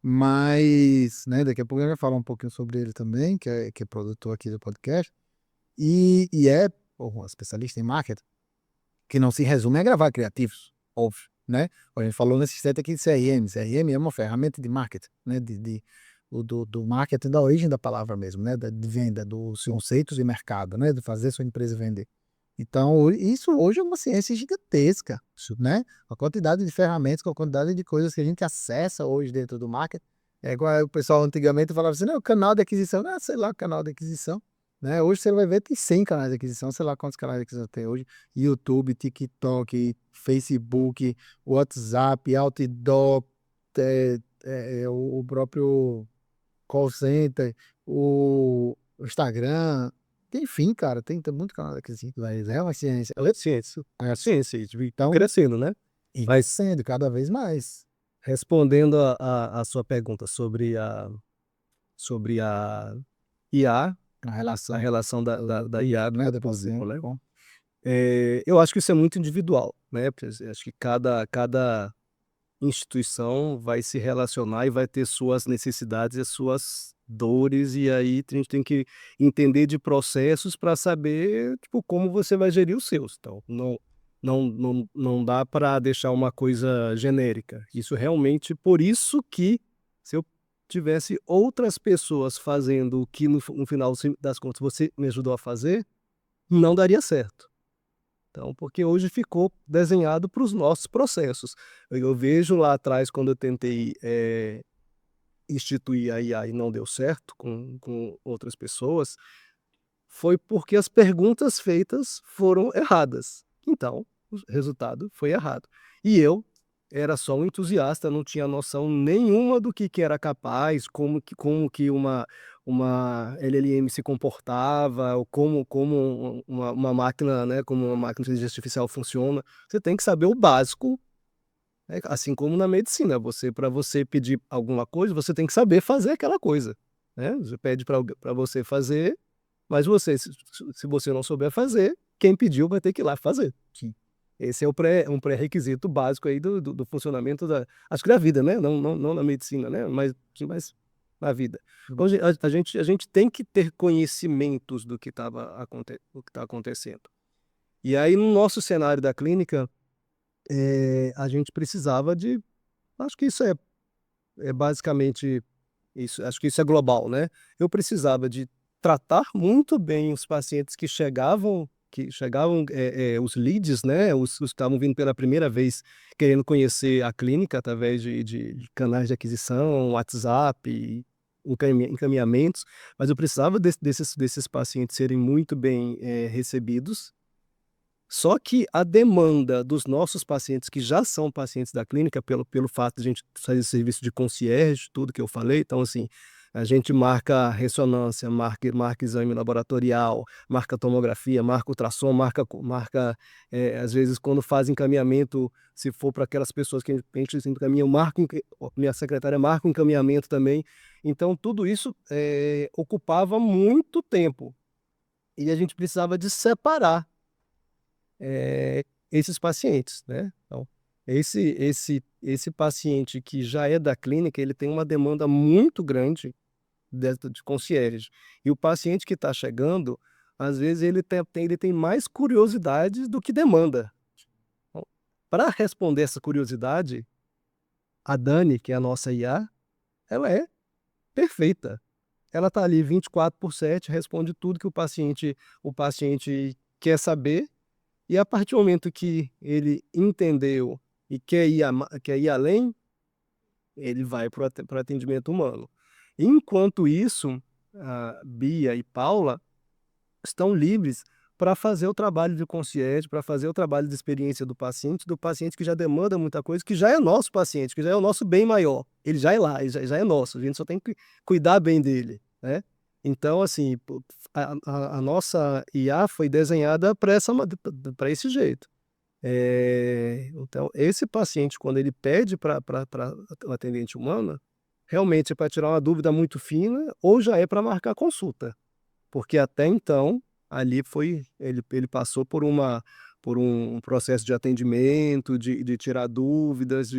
mas né, daqui a pouco eu vai falar um pouquinho sobre ele também, que é produtor aqui do podcast, e é um especialista em marketing, que não se resume a gravar criativos, óbvio, né? A gente falou nesse set aqui de CRM. CRM é uma ferramenta de marketing, né? Do marketing, da origem da palavra mesmo, né? De venda, dos conceitos de mercado, né? De fazer sua empresa vender. Então, isso hoje é uma ciência gigantesca, né? A quantidade de ferramentas, com a quantidade de coisas que a gente acessa hoje dentro do marketing. É igual o pessoal antigamente falava assim, não, o canal de aquisição, sei lá, o canal de aquisição. Né? Hoje você vai ver, tem 100 canais de aquisição, sei lá quantos canais de aquisição tem hoje. YouTube, TikTok, Facebook, WhatsApp, Outdoor, o próprio call center, o Instagram. Enfim, cara, tem muito canal de aquisição. Mas é uma ciência. Ciência. É, Ciência. então, Crescendo, né? e Mas sendo cada vez mais. respondendo a sua pergunta sobre a IA, A a relação, relação da IA né? com Depois, o né? colega, eu acho que isso é muito individual, né? Porque acho que cada instituição vai se relacionar e vai ter suas necessidades e suas dores, e aí a gente tem que entender de processos para saber, tipo, como você vai gerir os seus. Então, não, Não dá para deixar uma coisa genérica. Isso realmente, por isso que se eu tivesse outras pessoas fazendo o que no final das contas você me ajudou a fazer, não daria certo. Então, porque hoje ficou desenhado para os nossos processos. Eu vejo lá atrás, quando eu tentei instituir a IA e não deu certo com outras pessoas, foi porque as perguntas feitas foram erradas. Então, o resultado foi errado. E eu era só um entusiasta, não tinha noção nenhuma do que era capaz, como que uma LLM se comportava, ou como uma máquina, né, como uma máquina de inteligência artificial funciona. Você tem que saber o básico, né? Assim como na medicina, para você pedir alguma coisa, você tem que saber fazer aquela coisa, né? Você pede para você fazer, mas se você não souber fazer, quem pediu vai ter que ir lá fazer. Sim. Esse é um pré-requisito básico aí do funcionamento acho que da vida, né? Não na medicina, né? Mas na vida. Então, a gente tem que ter conhecimentos do que está acontecendo. E aí, no nosso cenário da clínica, a gente precisava acho que isso é basicamente isso, acho que isso é global, né? Eu precisava de tratar muito bem os pacientes que chegavam, os leads, né? Os que estavam vindo pela primeira vez querendo conhecer a clínica através de canais de aquisição, WhatsApp, encaminhamentos, mas eu precisava desses pacientes serem muito bem recebidos. Só que a demanda dos nossos pacientes, que já são pacientes da clínica, pelo fato de a gente fazer serviço de concierge, tudo que eu falei, então, assim, a gente marca ressonância, marca exame laboratorial, marca tomografia, marca ultrassom, às vezes, quando faz encaminhamento, se for para aquelas pessoas que a gente encaminha, minha secretária marca o encaminhamento também. Então, tudo isso ocupava muito tempo e a gente precisava de separar esses pacientes, né? Então, esse paciente que já é da clínica, ele tem uma demanda muito grande de concierge. E o paciente que está chegando, às vezes ele tem mais curiosidade do que demanda. Então, para responder essa curiosidade, a Dani, que é a nossa IA, ela é perfeita. Ela está ali 24/7, responde tudo que o paciente quer saber. E a partir do momento que ele entendeu e quer ir além, ele vai para o atendimento humano. Enquanto isso, a Bia e Paula estão livres para fazer o trabalho de concierge, para fazer o trabalho de experiência do paciente que já demanda muita coisa, que já é nosso paciente, que já é o nosso bem maior. Ele já é lá, ele já é nosso, a gente só tem que cuidar bem dele, né? Então, assim, a nossa IA foi desenhada para esse jeito. Então, esse paciente, quando ele pede para o atendente humano, realmente é para tirar uma dúvida muito fina ou já é para marcar consulta. Porque até então, ali ele passou por um processo de atendimento, de tirar dúvidas,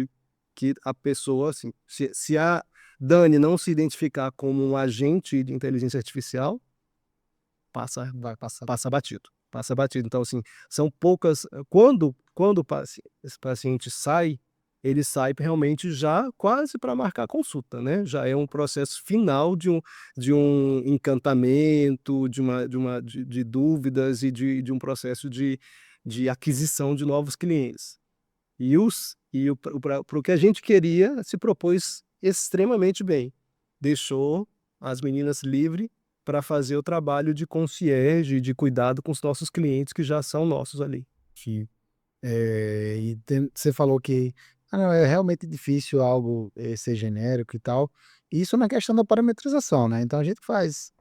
que a pessoa, assim, se a Dani não se identificar como um agente de inteligência artificial, Vai passar. passa batido. Passa batido. Então, assim, são poucas. Quando esse paciente sai, ele sai realmente já quase para marcar consulta, né? Já é um processo final de um encantamento, de dúvidas e de um processo de aquisição de novos clientes. Para o que a gente queria, se propôs extremamente bem. Deixou as meninas livres para fazer o trabalho de concierge, de cuidado com os nossos clientes que já são nossos ali. Sim. Você falou que não, é realmente difícil algo ser genérico e tal. Isso na questão da parametrização, né? Então a gente faz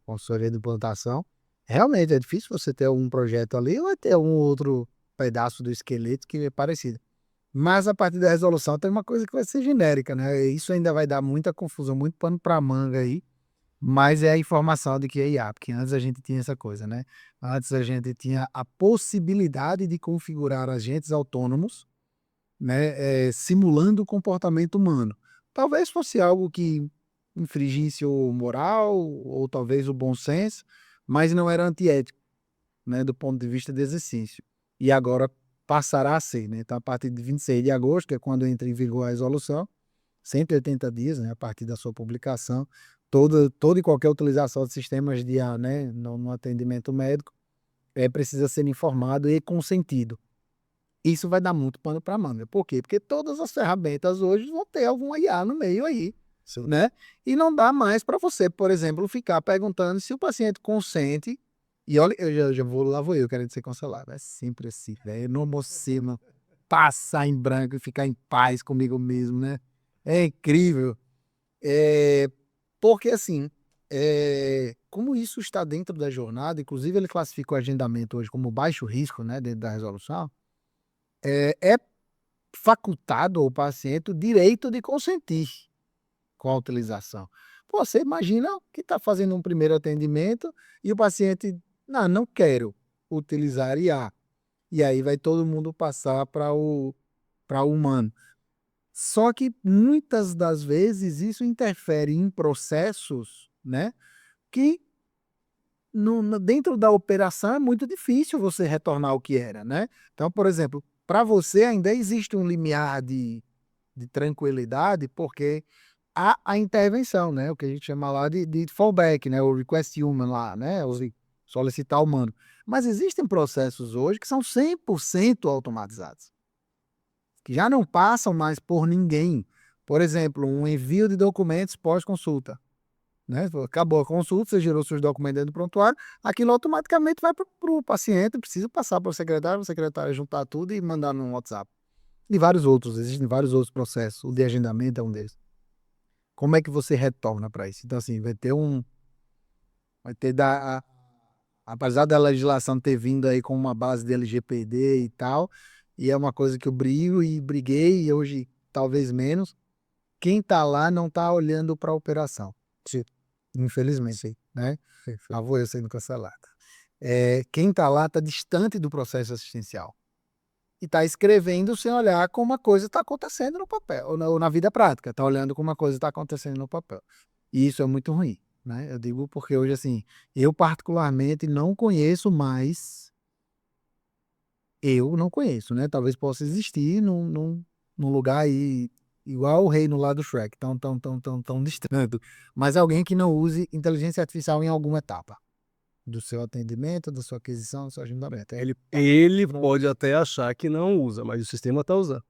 consultoria de implantação. Realmente é difícil você ter um projeto ali ou ter um outro pedaço do esqueleto que é parecido. Mas a partir da resolução tem uma coisa que vai ser genérica, né? Isso ainda vai dar muita confusão, muito pano para manga aí. Mas é a informação de que é IA, porque antes a gente tinha essa coisa, né? Antes a gente tinha a possibilidade de configurar agentes autônomos, né, simulando o comportamento humano. Talvez fosse algo que infringisse o moral ou talvez o bom senso, mas não era antiético, né, do ponto de vista de exercício. E agora, passará a ser, né? Então, a partir de 26 de agosto, que é quando entra em vigor a resolução, 180 dias, né, a partir da sua publicação, toda e qualquer utilização de sistemas de IA, né, no atendimento médico, precisa ser informado e consentido. Isso vai dar muito pano para manga. Por quê? Porque todas as ferramentas hoje vão ter alguma IA no meio aí, né? E não dá mais para você, por exemplo, ficar perguntando se o paciente consente. E olha, lá vou eu querendo ser cancelado. É sempre assim, velho. Não mocema, passar em branco e ficar em paz comigo mesmo, né? É incrível. Porque assim, como isso está dentro da jornada, inclusive ele classifica o agendamento hoje como baixo risco, né, dentro da resolução, é facultado ao paciente o direito de consentir com a utilização. Pô, você imagina que está fazendo um primeiro atendimento e o paciente, não quero utilizar IA. E aí vai todo mundo passar para o humano. Só que muitas das vezes isso interfere em processos, né, que dentro da operação é muito difícil você retornar ao que era, né? Então, por exemplo, para você ainda existe um limiar de tranquilidade, porque há a intervenção, né? O que a gente chama lá de fallback, né? O request human lá, né? O solicitar humano. Mas existem processos hoje que são 100% automatizados, que já não passam mais por ninguém. Por exemplo, um envio de documentos pós-consulta, né? Acabou a consulta, você gerou seus documentos dentro do prontuário, aquilo automaticamente vai para o paciente, precisa passar para o secretário juntar tudo e mandar no WhatsApp. E vários outros, existem vários outros processos. O de agendamento é um deles. Como é que você retorna para isso? Então, assim, vai ter apesar da legislação ter vindo aí com uma base de LGPD e tal, e é uma coisa que eu brigo e briguei, e hoje talvez menos, quem está lá não está olhando para a operação. Sim. Infelizmente, sim, né? Sim. Lá vou eu sendo cancelado. Quem está lá está distante do processo assistencial e está escrevendo sem olhar como a coisa está acontecendo no papel, ou na vida prática, está olhando como a coisa está acontecendo no papel. E isso é muito ruim, né? Eu digo porque hoje, assim, eu particularmente não conheço mais, eu não conheço, né? Talvez possa existir num lugar aí, igual o reino lá do Shrek, tão distante, mas alguém que não use inteligência artificial em alguma etapa do seu atendimento, da sua aquisição, do seu agendamento. Ele pode até achar que não usa, mas o sistema está usando.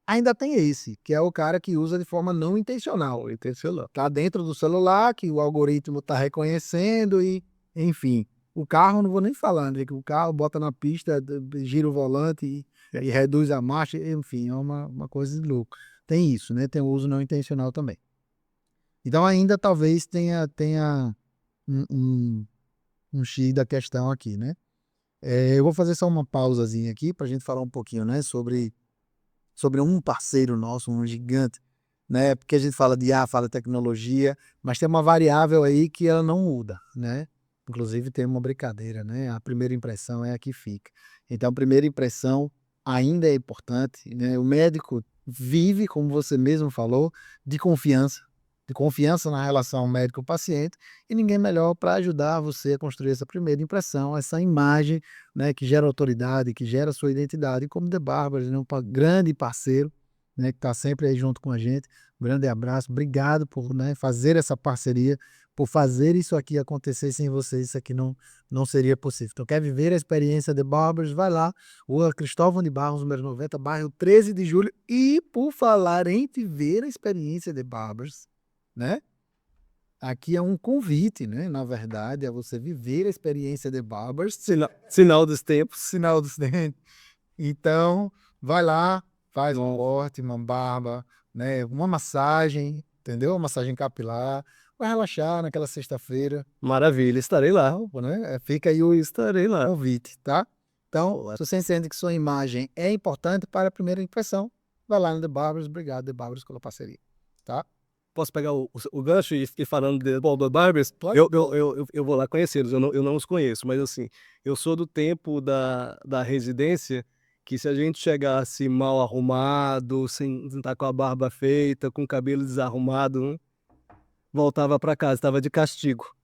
Ainda tem esse, que é o cara que usa de forma não intencional. Intencional. Tá dentro do celular, que o algoritmo está reconhecendo e, enfim. O carro, não vou nem falar, né? Que o carro bota na pista, gira o volante e reduz a marcha, enfim, é uma coisa de louco. Tem isso, né? Tem o uso não intencional também. Então ainda talvez tenha um X da questão aqui, né? Eu vou fazer só uma pausazinha aqui para a gente falar um pouquinho, né? Sobre um parceiro nosso, um gigante, né? Porque a gente fala de IA, fala de tecnologia, mas tem uma variável aí que ela não muda, né? Inclusive tem uma brincadeira, né? A primeira impressão é a que fica. Então, a primeira impressão ainda é importante, né? O médico vive, como você mesmo falou, de confiança na relação médico-paciente, e ninguém melhor para ajudar você a construir essa primeira impressão, essa imagem, né, que gera autoridade, que gera sua identidade, como The Barbers, né, um grande parceiro, né, que está sempre aí junto com a gente. Um grande abraço, obrigado por, né, fazer essa parceria, por fazer isso aqui acontecer. Sem vocês isso aqui não seria possível. Então, quer viver a experiência The Barbers? Vai lá, Rua Cristóvão de Barros, número 90, bairro 13 de Julho. E por falar em viver a experiência The Barbers, né? Aqui é um convite, né? Na verdade, é você viver a experiência de Barbers. Sinal dos tempos. Sinal dos dentes. Então, vai lá, faz um corte, uma barba, né? Uma massagem, entendeu? Uma massagem capilar. Vai relaxar naquela sexta-feira. Maravilha, estarei lá. Né? Fica aí o Estarei lá. convite, tá? Então, se você entende que sua imagem é importante para a primeira impressão, vai lá no The Barbers. Obrigado, The Barbers, pela parceria, tá? Posso pegar o gancho e falando de The Barbers? Pode. Eu vou lá conhecê-los, eu não os conheço, mas assim, eu sou do tempo da residência, que se a gente chegasse mal arrumado, sem estar com a barba feita, com o cabelo desarrumado, voltava para casa, estava de castigo.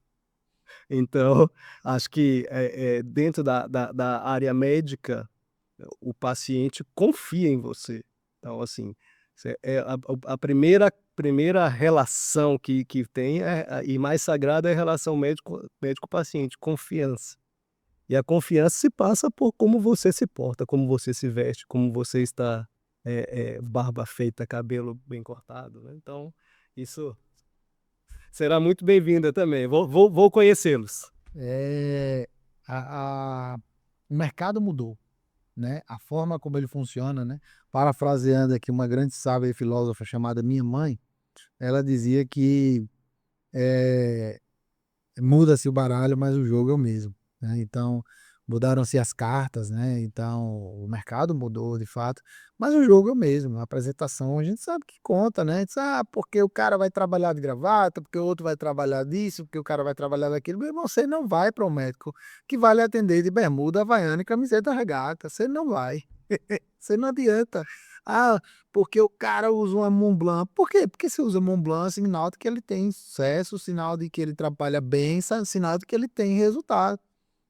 Então, acho que dentro da área médica, o paciente confia em você. Então, assim, a primeira relação que tem e mais sagrada é a relação médico-paciente, confiança. E a confiança se passa por como você se porta, como você se veste, como você está, barba feita, cabelo bem cortado, né. Então, isso será muito bem-vinda também. Vou conhecê-los. Eh, a o mercado mudou, né, a forma como ele funciona, né. Parafraseando aqui uma grande sábia e filósofa chamada minha mãe, ela dizia que, eh muda-se o baralho, mas o jogo é o mesmo, né, então, mudaram-se as cartas, né, então o mercado mudou de fato, mas o jogo é o mesmo, a apresentação a gente sabe que conta, né, diz: "Ah, porque o cara vai trabalhar de gravata, porque o outro vai trabalhar disso, porque o cara vai trabalhar daquilo", meu irmão, você não vai para um médico que vai lhe atender de bermuda, havaiana e camiseta regata, você não vai, você não adianta. "Ah, porque o cara usa uma Montblanc". Por quê? Porque se usa Montblanc, sinal de que ele tem sucesso, sinal de que ele trabalha bem, sinal de que ele tem resultado.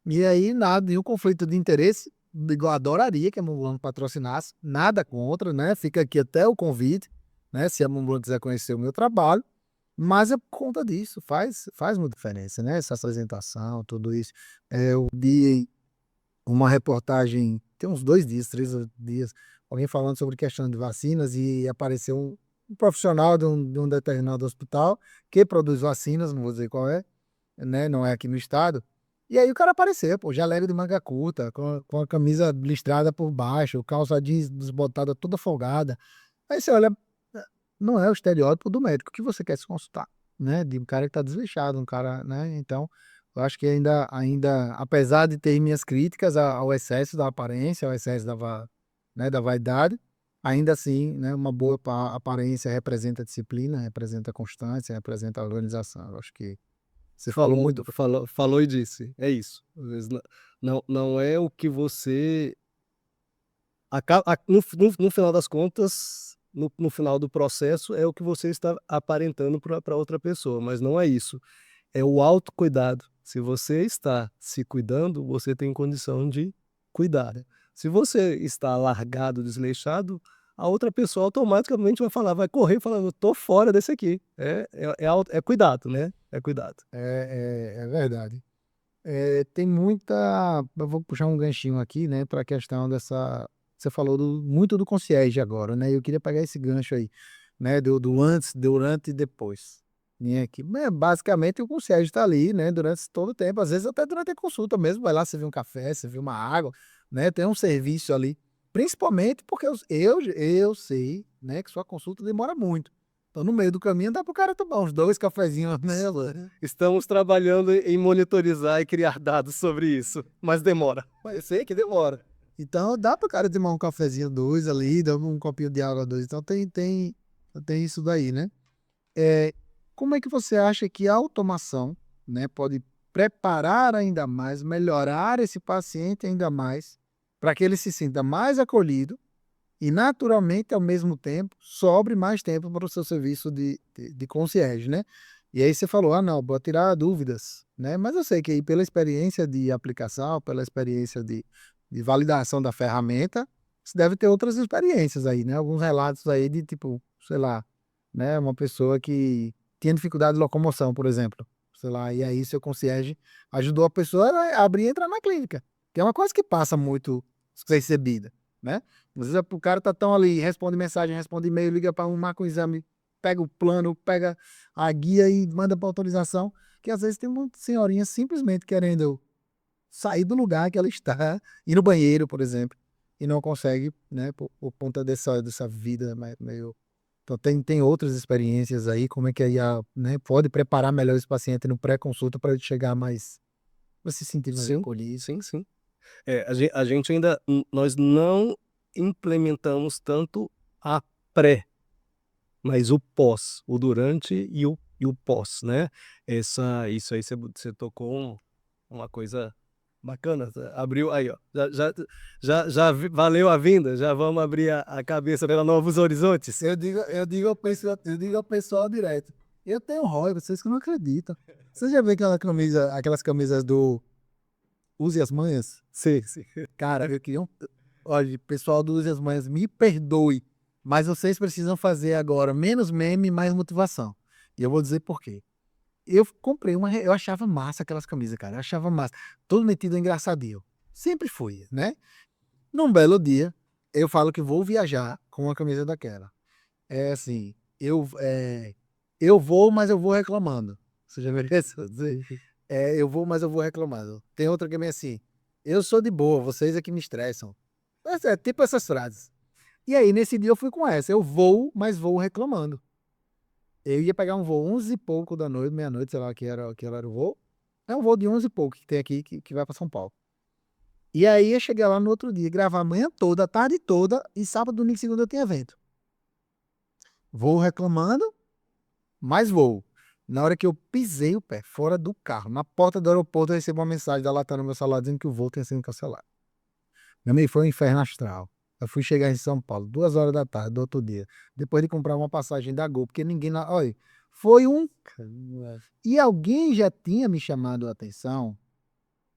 E aí nada, nenhum conflito de interesse, igual adoraria que a Montblanc patrocinasse, nada contra, né, fica aqui até o convite, né, se a Montblanc quiser conhecer o meu trabalho, mas é por conta disso, faz muita diferença, né, essa apresentação, tudo isso. Eu vi uma reportagem, tem uns 2 dias, 3 dias, alguém falando sobre questão de vacinas e apareceu um profissional de um determinado hospital que produz vacinas, não vou dizer qual é, né, não é aqui no estado, e aí o cara apareceu, pô, jaleco de manga curta, com a camisa listrada por baixo, calça jeans desbotada toda folgada. Aí você olha, não é o estereótipo do médico que você quer se consultar, né, de um cara que está desleixado, um cara, né, então, eu acho que ainda apesar de ter minhas críticas ao excesso da aparência, ao excesso né, da vaidade, ainda assim, né, uma boa aparência representa disciplina, representa constância, representa organização. Eu acho que você falou Falou muito. falou e disse, é isso. Às vezes não é o que você no final das contas, no final do processo, é o que você está aparentando pra outra pessoa, mas não é isso. É o autocuidado. Se você está se cuidando, você tem condição de cuidar. Se você está largado, desleixado, a outra pessoa automaticamente vai falar, vai correr falando: "Eu tô fora desse aqui". É cuidado, né, é cuidado. É verdade. Tem muita, eu vou puxar um ganchinho aqui, né, para a questão dessa, você falou muito do concierge agora, né, eu queria pegar esse gancho aí, né, do antes, durante e depois, né, que, basicamente o concierge está ali, né, durante todo o tempo, às vezes até durante a consulta mesmo, vai lá servir um café, servir uma água, né, tem um serviço ali, principalmente porque eu sei, né, que sua consulta demora muito, então no meio do caminho dá para o cara tomar uns 2 cafezinhos nela. Estamos trabalhando em monitorizar e criar dados sobre isso, mas demora. Mas eu sei que demora. Então dá para o cara tomar um cafezinho 2 ali, dar um copinho de água 2, então tem isso daí, né. Como é que você acha que a automação, né, pode preparar ainda mais, melhorar esse paciente ainda mais, para que ele se sinta mais acolhido e naturalmente, ao mesmo tempo, sobre mais tempo para o seu serviço de concierge, né. E aí você falou: "Ah não, vou tirar dúvidas", né, mas eu sei que aí pela experiência de aplicação, pela experiência de validação da ferramenta, você deve ter outras experiências aí, né, alguns relatos aí de tipo, sei lá, né, uma pessoa que tinha dificuldade de locomoção, por exemplo, sei lá, e aí seu concierge ajudou a pessoa a abrir e entrar na clínica, que é uma coisa que passa muito despercebida, né. Às vezes o cara tá tão ali, responde mensagem, responde e-mail, liga para marca um exame, pega o plano, pega a guia e manda para autorização, que às vezes tem uma senhorinha simplesmente querendo sair do lugar que ela está, ir no banheiro, por exemplo, e não consegue, né, por conta dessa vida meio, então tem outras experiências aí, como é que aí né, pode preparar melhor esse paciente no pré-consulta para ele chegar mais, para se sentir mais Sim, acolhido. sim, sim. A gente ainda nós não implementamos tanto a pré, mas o pós, o durante e o pós, né. Isso aí você tocou uma coisa bacana, abriu aí ó, já valeu a vinda, já vamos abrir a cabeça para novos horizontes. Eu digo ao pessoal direto: Eu tenho ROI, vocês que não acreditam. Você já viu aquelas camisas do Use as Manhas? Sim, sim. Cara, eu queria Olha, pessoal do Use as Manhas, me perdoe, mas vocês precisam fazer agora menos meme e mais motivação. E eu vou dizer por quê. Eu comprei eu achava massa aquelas camisas, cara. Eu achava massa. Todo metido engraçadinho. Sempre fui, né? Num belo dia, eu falo que vou viajar com uma camisa daquela. É assim, eu vou, mas eu vou reclamando. Você já viu isso? Eu vou, mas eu vou reclamando. Tem outra que é meio assim, eu sou de boa, vocês é que me estressam. É tipo essas frases. E aí, nesse dia eu fui com essa, eu vou, mas vou reclamando. Eu ia pegar um voo 11 e pouco da noite, meia-noite, sei lá que era o voo. É um voo de 11 e pouco que tem aqui, que vai para São Paulo. E aí eu cheguei lá no outro dia, gravar a manhã toda, a tarde toda, e sábado, domingo e segunda eu tinha evento. Vou reclamando, mas vou. Na hora que eu pisei o pé fora do carro, na porta do aeroporto, eu recebi uma mensagem da Latam no meu celular dizendo que o voo tinha sido cancelado. Meu amigo, foi um inferno astral. Eu fui chegar em São Paulo, 2 horas da tarde do outro dia, depois de comprar uma passagem da Gol, porque ninguém lá. Olha, foi um. E alguém já tinha me chamado a atenção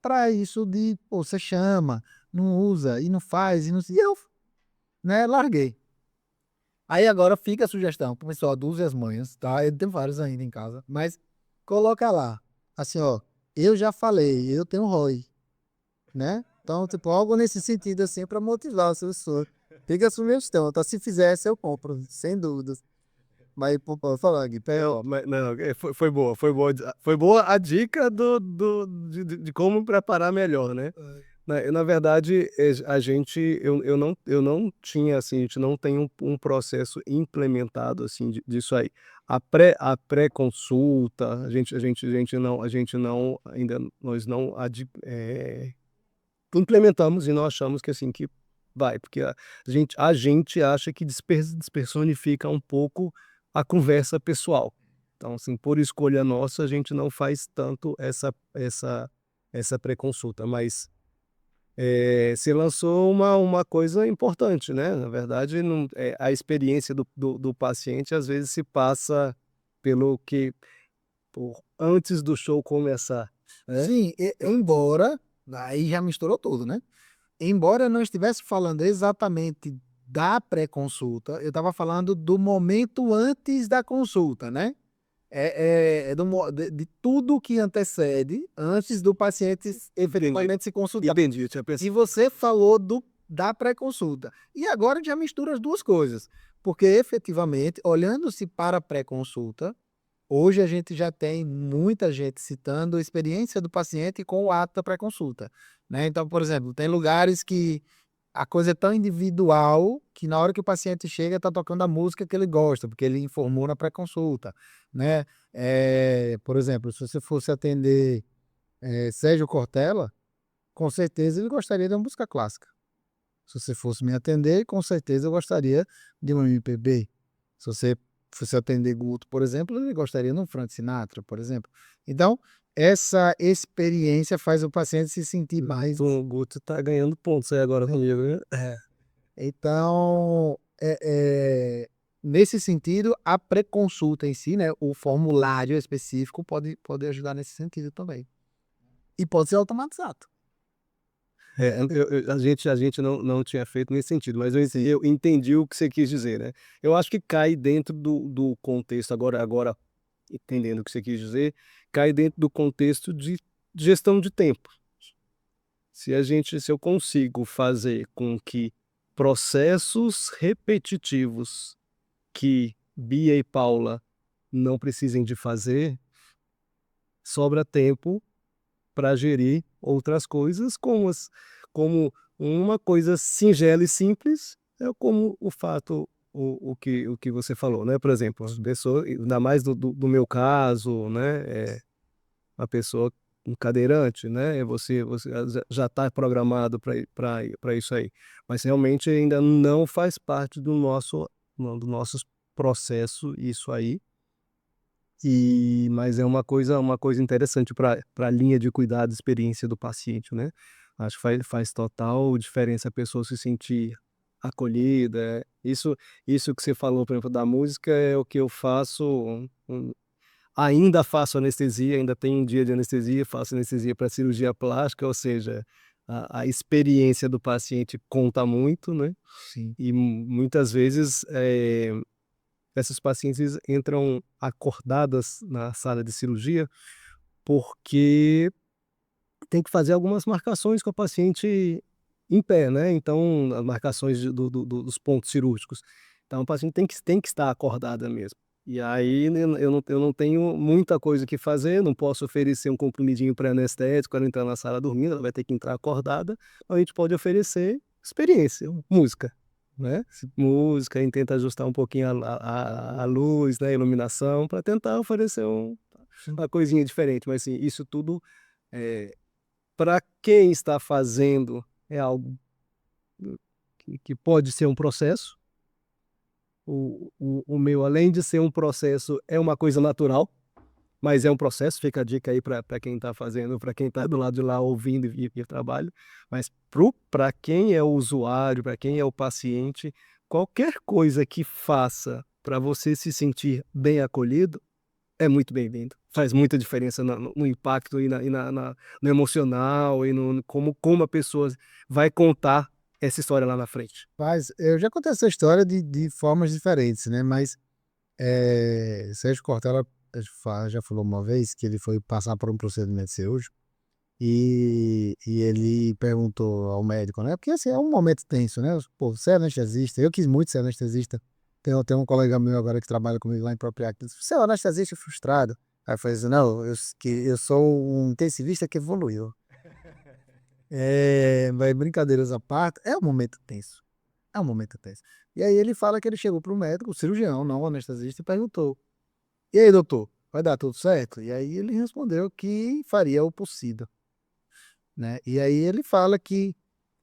para isso de, pô, você chama, não usa, e não faz, e não. E eu, né, larguei. Aí agora fica a sugestão pro pessoal do Use as Manhas, tá? Eu tenho vários ainda em casa, mas coloca lá. Assim, ó, eu já falei, eu tenho ROI, né? Então, tipo, algo nesse sentido, assim, para motivar as pessoas. Fica a sugestão, tá? Se fizesse, eu compro, sem dúvidas. Mas, pô, pode falar, Gui, Não, mas não, foi boa, foi boa a dica de como preparar melhor, né? Na verdade, eu não tinha, assim, a gente não tem um processo implementado, assim, disso aí. A pré-consulta, a gente não, ainda, nós não implementamos e não achamos que, assim, que vai, porque a gente acha que despersonifica um pouco a conversa pessoal. Então, assim, por escolha nossa, a gente não faz tanto essa pré-consulta, mas você lançou uma coisa importante, né? Na verdade, não, a experiência do paciente às vezes se passa pelo que antes do show começar, né? sim, embora, aí já misturou tudo, né? Embora eu não estivesse falando exatamente da pré-consulta, eu estava falando do momento antes da consulta, né? De tudo que antecede antes do paciente efetivamente se consultar. Entendi, eu tinha E pensado. você falou da pré-consulta. E agora já mistura as duas coisas. Porque efetivamente, olhando-se para a pré-consulta, hoje a gente já tem muita gente citando a experiência do paciente com o ato da pré-consulta, né? Então, por exemplo, tem lugares que a coisa é tão individual que na hora que o paciente chega está tocando a música que ele gosta, porque ele informou na pré-consulta, né? Por exemplo, se você fosse atender Sérgio Cortella, com certeza ele gostaria de uma música clássica. Se você fosse me atender, com certeza eu gostaria de uma MPB. Se você fosse atender Guto, por exemplo, ele gostaria de um Frank Sinatra, por exemplo. Então, essa experiência faz o paciente se sentir mais. O Guto tá ganhando pontos aí agora comigo, né? Então, nesse sentido, a pré-consulta em si, né, o formulário específico pode ajudar nesse sentido também. E pode ser automatizado. A gente não tinha feito nesse sentido, mas eu entendi o que você quis dizer, né? Eu acho que cai dentro do contexto, agora entendendo o que você quis dizer, cai dentro do contexto de gestão de tempo. Se eu consigo fazer com que processos repetitivos que Bia e Paula não precisem de fazer, sobra tempo para gerir outras coisas, como uma coisa singela e simples, é como o fato, o que você falou, né? Por exemplo, as pessoas, ainda mais do meu caso, né? A pessoa um cadeirante, né? Você já está programado para isso aí, mas realmente ainda não faz parte do nosso processo isso aí. Mas é uma coisa interessante para a linha de cuidado, experiência do paciente, né? Acho que faz total diferença a pessoa se sentir acolhida. Isso que você falou, por exemplo, da música é o que eu faço. Ainda faço anestesia, ainda tenho um dia de anestesia, faço anestesia para cirurgia plástica, ou seja, a experiência do paciente conta muito, né? Sim. E muitas vezes essas pacientes entram acordadas na sala de cirurgia porque tem que fazer algumas marcações com a paciente em pé, né? Então, as marcações dos pontos cirúrgicos. Então, o paciente tem que estar acordada mesmo. E aí, né, eu não tenho muita coisa que fazer, não posso oferecer um comprimidinho pré-anestésico, ela entrar na sala dormindo, ela vai ter que entrar acordada. A gente pode oferecer experiência, música, né? Música, a gente tenta ajustar um pouquinho a luz, né, a iluminação, para tentar oferecer uma coisinha diferente. Mas, assim, isso tudo, para quem está fazendo, é algo que pode ser um processo. O meu, além de ser um processo, é uma coisa natural, mas é um processo. Fica a dica aí para quem está fazendo, para quem está do lado de lá ouvindo e trabalho. Mas para quem é o usuário, para quem é o paciente, qualquer coisa que faça para você se sentir bem acolhido é muito bem-vindo. Faz muita diferença no impacto no emocional e no como a pessoa vai contar essa história lá na frente. Mas eu já contei essa história de formas diferentes, né? Mas Sérgio Cortella já falou uma vez que ele foi passar por um procedimento cirúrgico e ele perguntou ao médico, né? Porque assim, é um momento tenso, né? Pô, você é anestesista, eu quis muito ser anestesista. Tem um colega meu agora que trabalha comigo lá em Propriac, que disse, você é um anestesista frustrado. Aí eu falei assim, não, eu sou um intensivista que evoluiu. Mas brincadeiras à parte, é um momento tenso. É um momento tenso. E aí ele fala que ele chegou para o médico, o cirurgião, não o anestesista, e perguntou: E aí, doutor, vai dar tudo certo? E aí ele respondeu que faria o possível, né? E aí ele fala que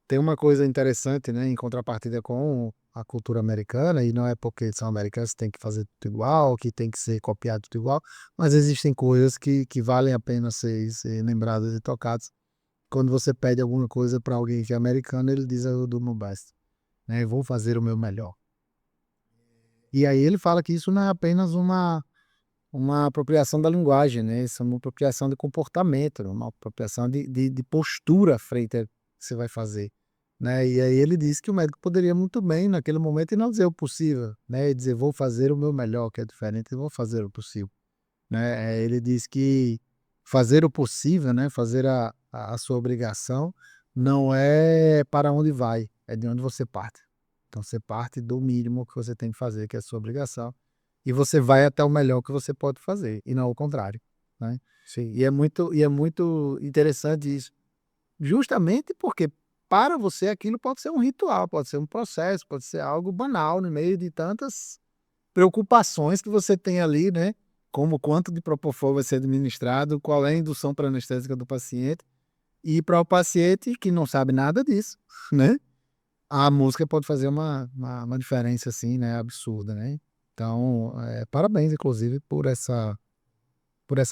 tem uma coisa interessante, né, em contrapartida com a cultura americana, e não é porque são americanos que tem que fazer tudo igual, que tem que ser copiado tudo igual, mas existem coisas que valem a pena ser lembradas e tocadas. Quando você pede alguma coisa para alguém que é americano, ele diz: eu dou meu best, né? Eu vou fazer o meu melhor. E aí ele fala que isso não é apenas uma apropriação da linguagem, né? Isso é uma apropriação de comportamento, uma apropriação de postura frente ao que você vai fazer, né? E aí ele disse que o médico poderia muito bem, naquele momento, e não dizer o possível, né? E dizer, vou fazer o meu melhor, que é diferente, vou fazer o possível, né? Ele diz que fazer o possível, né? Fazer a sua obrigação não é para onde vai, é de onde você parte. Então você parte do mínimo que você tem que fazer, que é a sua obrigação, e você vai até o melhor que você pode fazer, e não o contrário, né? Sim. E é muito interessante isso, justamente porque para você aquilo pode ser um ritual, pode ser um processo, pode ser algo banal no meio de tantas preocupações que você tem ali, né? Como quanto de propofol vai ser administrado, qual é a indução pré-anestésica do paciente, e para o paciente que não sabe nada disso, né? A música pode fazer uma diferença assim, né? Absurda, né? Então, parabéns, inclusive, por essa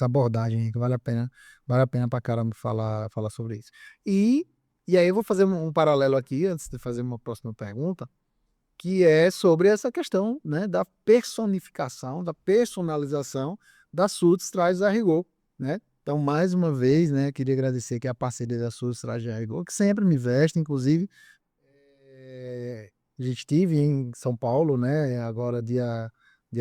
abordagem aí, que vale a pena pra caramba falar sobre isso. E aí eu vou fazer um paralelo aqui, antes de fazer uma próxima pergunta, que é sobre essa questão, né, da personificação, da personalização da Sudes Trajes a Rigor, né? Então, mais uma vez, né, queria agradecer aqui a parceria da Sudes Trajes a Rigor, que sempre me veste, inclusive, a gente estive em São Paulo, né, agora dia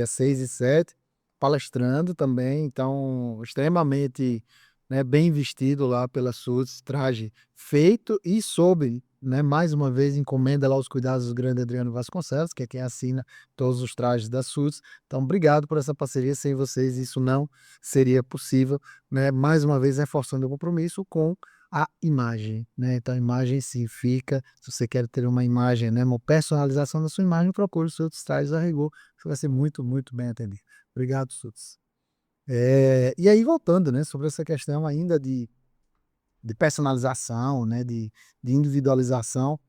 6 e 7, palestrando também, então, extremamente, né, bem vestido lá pela Sudes, traje feito e sob, né, mais uma vez, encomenda lá os cuidados do grande Adriano Vasconcelos, que é quem assina todos os trajes da Sudes. Então, obrigado por essa parceria, sem vocês isso não seria possível, né, mais uma vez reforçando o compromisso com a imagem, né? Então, a imagem significa, se você quer ter uma imagem, né, uma personalização da sua imagem, procure os seus trajes a rigor, você vai ser muito, muito bem atendido. Obrigado, Suts. E aí, voltando, né, sobre essa questão ainda de personalização, né, de individualização,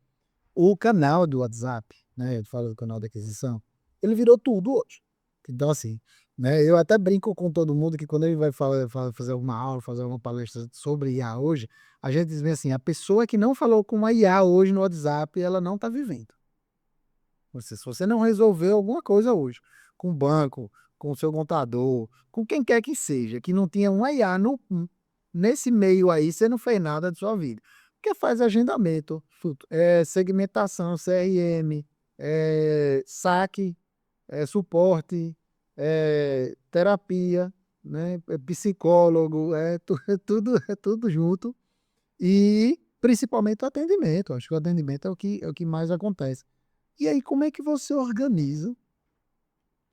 o canal do WhatsApp, né, eu falo do canal de aquisição, ele virou tudo hoje. Então, assim, né, eu até brinco com todo mundo que quando ele vai fazer uma aula, fazer uma palestra sobre IA hoje, a gente diz bem assim, a pessoa que não falou com uma IA hoje no WhatsApp, ela não está vivendo. Se você não resolveu alguma coisa hoje, com o banco, com o seu contador, com quem quer que seja, que não tinha um IA nesse meio aí, você não fez nada de sua vida. Porque faz agendamento, segmentação, CRM, saque, suporte, terapia, né, psicólogo, é tudo junto. E principalmente o atendimento. Acho que o atendimento é o que mais acontece. E aí, como é que você organiza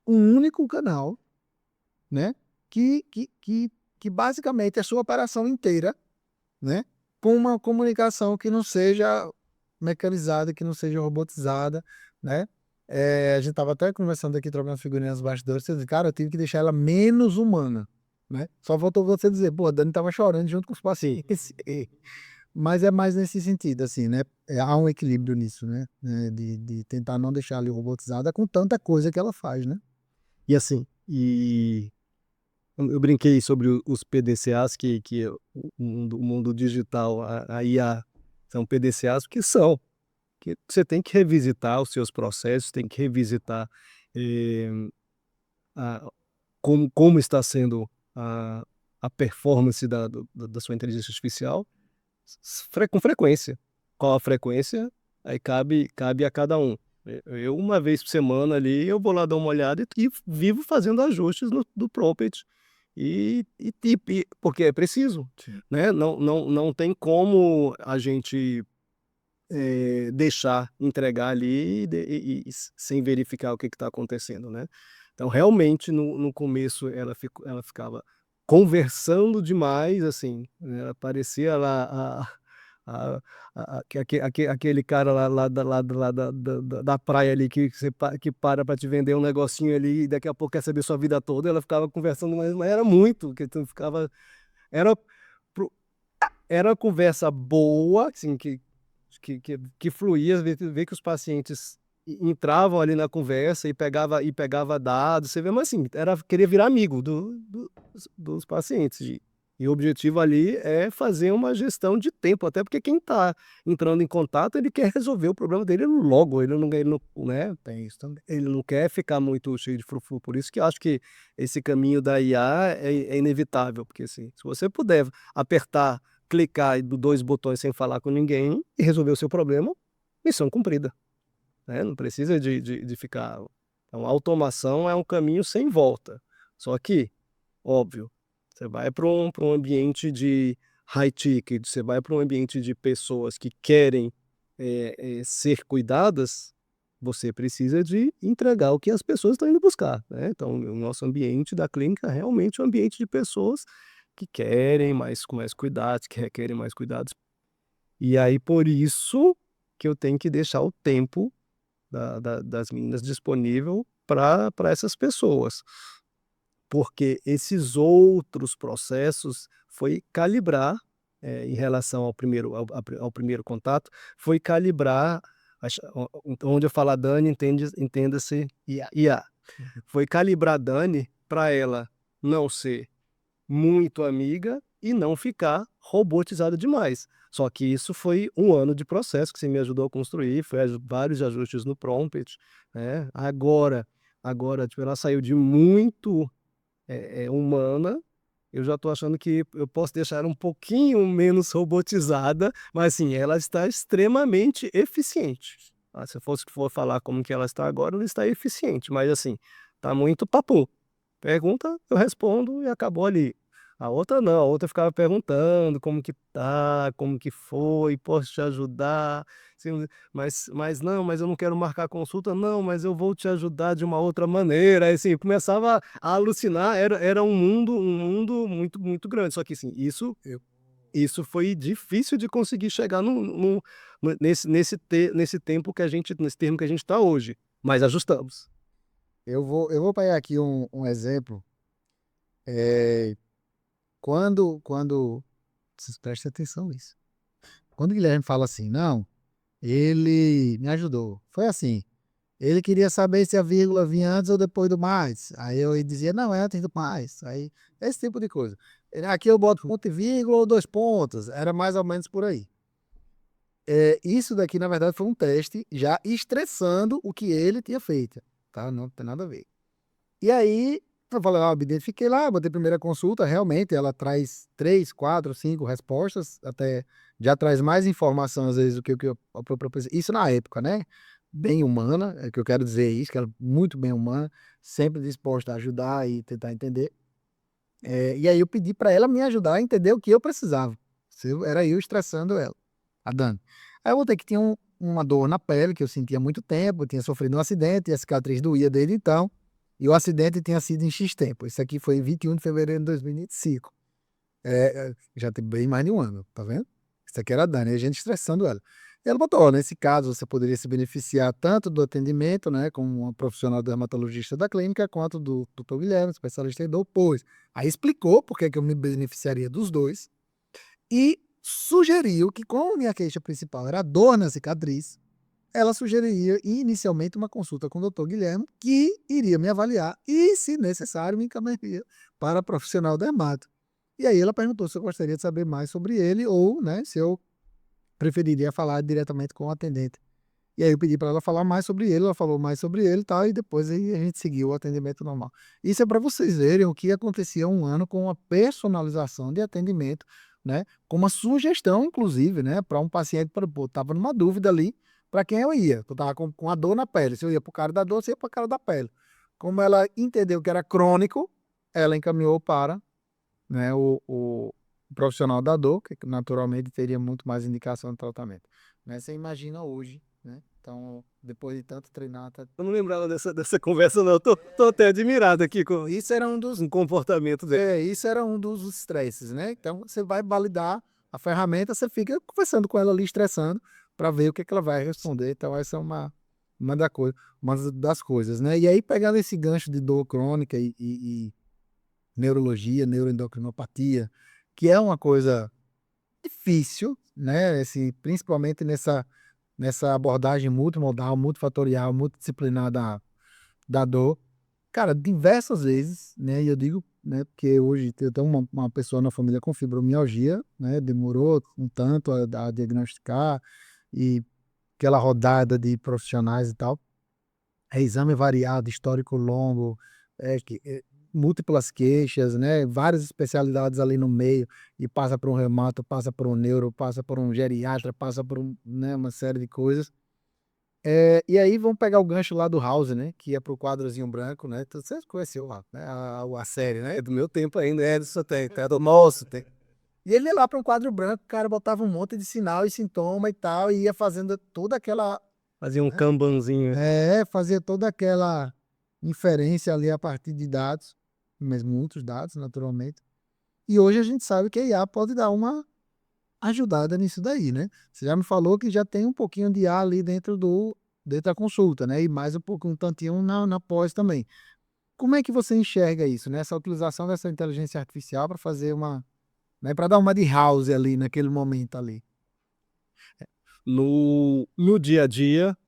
um único canal, né? Que basicamente é a sua operação inteira, né? Com uma comunicação que não seja mecanizada, que não seja robotizada, né? A gente estava até conversando aqui, trocando figurinhas nos bastidores, você disse, cara, eu tive que deixar ela menos humana, né? Só faltou você dizer, pô, a Dani estava chorando junto com os pacientes. Mas é mais nesse sentido, assim, né? Há um equilíbrio nisso, né? De tentar não deixar ali robotizada com tanta coisa que ela faz, né? E assim, eu brinquei sobre os PDCAs, que o mundo digital, a IA, são PDCAs, porque são. Que você tem que revisitar os seus processos, tem que revisitar eh, como está sendo a performance da sua inteligência artificial com frequência. Qual a frequência? Aí cabe a cada um. Eu, uma vez por semana ali, eu vou lá dar uma olhada e vivo fazendo ajustes do prompt. Porque é preciso, né? Não tem como a gente deixar entregar ali sem verificar o que está acontecendo, né? Então, realmente, no começo, ela ficava conversando demais, assim, né? Ela parecia lá aquele cara da praia ali que para te vender um negocinho ali e daqui a pouco quer saber sua vida toda. Ela ficava conversando, mas era muito, que tu ficava... Era, pro- era uma conversa boa, assim, que fluía, ver que os pacientes entravam ali na conversa e pegava dados, você vê, mas assim, querer virar amigo dos pacientes. E o objetivo ali é fazer uma gestão de tempo, até porque quem está entrando em contato, ele quer resolver o problema dele logo, ele não, né, Tem isso também. ele não quer ficar muito cheio de frufru. Por isso que eu acho que esse caminho da IA é inevitável, porque assim, se você puder apertar, clicar e dois botões sem falar com ninguém e resolver o seu problema, missão cumprida, né? Não precisa de ficar... Então, a automação é um caminho sem volta. Só que, óbvio, você vai para um ambiente de high ticket, você vai para um ambiente de pessoas que querem ser cuidadas, você precisa de entregar o que as pessoas estão indo buscar, né? Então, o nosso ambiente da clínica é realmente um ambiente de pessoas que querem mais cuidados, que requerem mais cuidados. E aí, por isso que eu tenho que deixar o tempo das meninas disponível para essas pessoas. Porque esses outros processos foi calibrar, em relação ao primeiro contato, foi calibrar, onde eu falar Dani, entenda-se IA. Foi calibrar a Dani para ela não ser muito amiga e não ficar robotizada demais. Só que isso foi um ano de processo que você me ajudou a construir, foi vários ajustes no prompt, né? Agora, tipo, ela saiu de muito humana, eu já estou achando que eu posso deixar ela um pouquinho menos robotizada, mas assim, ela está extremamente eficiente. Se eu for falar como que ela está agora, ela está eficiente, mas assim, tá muito papo. Pergunta, eu respondo e acabou ali. A outra não, a outra ficava perguntando como que tá, como que foi, posso te ajudar, mas não, mas eu não quero marcar consulta, não, mas eu vou te ajudar de uma outra maneira. Aí, assim, começava a alucinar, era um mundo muito, muito grande. Só que assim, isso foi difícil de conseguir chegar nesse tempo nesse termo que a gente está hoje, mas ajustamos. Eu vou pegar aqui um exemplo. É, quando vocês prestem atenção nisso. Quando o Guilherme fala assim, não, ele me ajudou. Foi assim. Ele queria saber se a vírgula vinha antes ou depois do mais. Aí eu dizia, não, é antes do mais. Aí, esse tipo de coisa. Aqui eu boto ponto e vírgula ou dois pontos. Era mais ou menos por aí. Isso daqui, na verdade, foi um teste já estressando o que ele tinha feito. Tá? Não tem nada a ver. E aí, Eu falei, me identifiquei lá, botei primeira consulta, realmente ela traz 3, 4, 5 respostas, até já traz mais informação às vezes do que o que a própria pessoa. Isso na época, né? Bem humana, é que eu quero dizer isso, que ela é muito bem humana, sempre disposta a ajudar e tentar entender. E aí eu pedi para ela me ajudar a entender o que eu precisava. Era eu estressando ela, a Dani. Aí eu botei que tinha uma dor na pele que eu sentia há muito tempo, eu tinha sofrido um acidente, e a cicatriz doía desde então, e o acidente tinha sido em X tempo. Isso aqui foi em 21 de fevereiro de 2025. Já tem bem mais de um ano, tá vendo? Isso aqui era a Dani, a gente estressando ela. E ela botou, nesse caso, você poderia se beneficiar tanto do atendimento, né, com uma profissional dermatologista da clínica, quanto do Dr. Guilherme, especialista em dor, pois. Aí explicou por que que eu me beneficiaria dos dois e sugeriu que, como minha queixa principal era a dor na cicatriz, ela sugeriria inicialmente uma consulta com o Dr. Guilherme, que iria me avaliar e, se necessário, me encaminharia para profissional dermato. E aí ela perguntou se eu gostaria de saber mais sobre ele ou, né, se eu preferiria falar diretamente com o atendente. E aí eu pedi para ela falar mais sobre ele, ela falou mais sobre ele e tal, e depois aí a gente seguiu o atendimento normal. Isso é para vocês verem o que acontecia um ano com a personalização de atendimento, né? Com uma sugestão, inclusive, né? Para um paciente, estava numa dúvida ali para quem eu ia. Eu estava com a dor na pele. Se eu ia para o cara da dor, se eu ia para o cara da pele. Como ela entendeu que era crônico, ela encaminhou para, né, o profissional da dor, que naturalmente teria muito mais indicação de tratamento. Né? Você imagina hoje, né? Então, depois de tanto treinar, Eu não lembrava dessa conversa, não. Tô até admirado aqui com isso era um dos o comportamento dele. isso era um dos estresses, né? Então, você vai validar a ferramenta, você fica conversando com ela ali, estressando, para ver o que ela vai responder. Então, essa é uma das coisas, né? E aí, pegando esse gancho de dor crônica e neurologia, neuroendocrinopatia, que é uma coisa difícil, né? Principalmente nessa abordagem multimodal, multifatorial, multidisciplinar da dor. Cara, diversas vezes, né? E eu digo, né? Porque hoje eu tenho uma pessoa na família com fibromialgia, né? Demorou um tanto a diagnosticar e aquela rodada de profissionais e tal. Exame variado, histórico longo, múltiplas queixas, né? Várias especialidades ali no meio, e passa por um reumato, passa por um neuro, passa por um geriatra, passa por né, uma série de coisas. E aí vamos pegar o gancho lá do House, né? Que ia pro quadrozinho branco, né? Então, você conheceu lá, né? A série, né? É do meu tempo ainda, isso tem, é do nosso, tem. E ele ia lá para um quadro branco, o cara botava um monte de sinal e sintoma e tal, e ia fazendo toda aquela Fazia um kanbanzinho. fazia toda aquela inferência ali a partir de dados, mas muitos dados, naturalmente. E hoje a gente sabe que a IA pode dar uma ajudada nisso daí, né? Você já me falou que já tem um pouquinho de IA ali dentro da consulta, né? E mais um pouquinho, um tantinho na pós também. Como é que você enxerga isso, né? Essa utilização dessa inteligência artificial para fazer né? Para dar uma de house ali naquele momento ali. No dia a dia,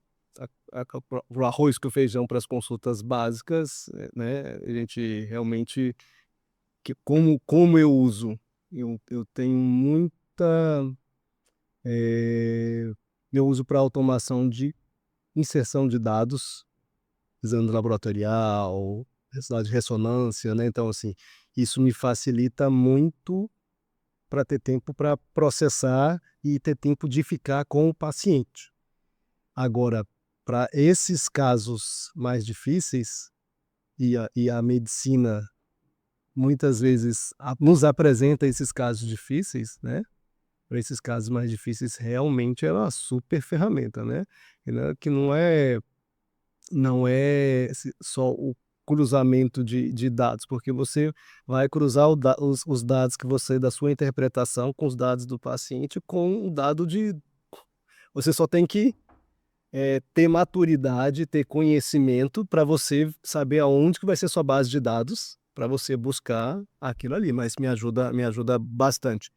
o arroz com feijão para as consultas básicas, né? A gente realmente, como eu uso, eu tenho muita, eu uso para automação de inserção de dados, exame laboratorial, resultado de ressonância, né? Então, assim, isso me facilita muito para ter tempo para processar e ter tempo de ficar com o paciente. Agora, para esses casos mais difíceis, e a medicina muitas vezes nos apresenta esses casos difíceis, né? Para esses casos mais difíceis, realmente é uma super ferramenta, né? Que não é só o cruzamento de dados, porque você vai cruzar os dados que você, da sua interpretação, com os dados do paciente, com o dado de. Você só tem que ter maturidade, ter conhecimento para você saber aonde que vai ser sua base de dados para você buscar aquilo ali, mas me ajuda bastante.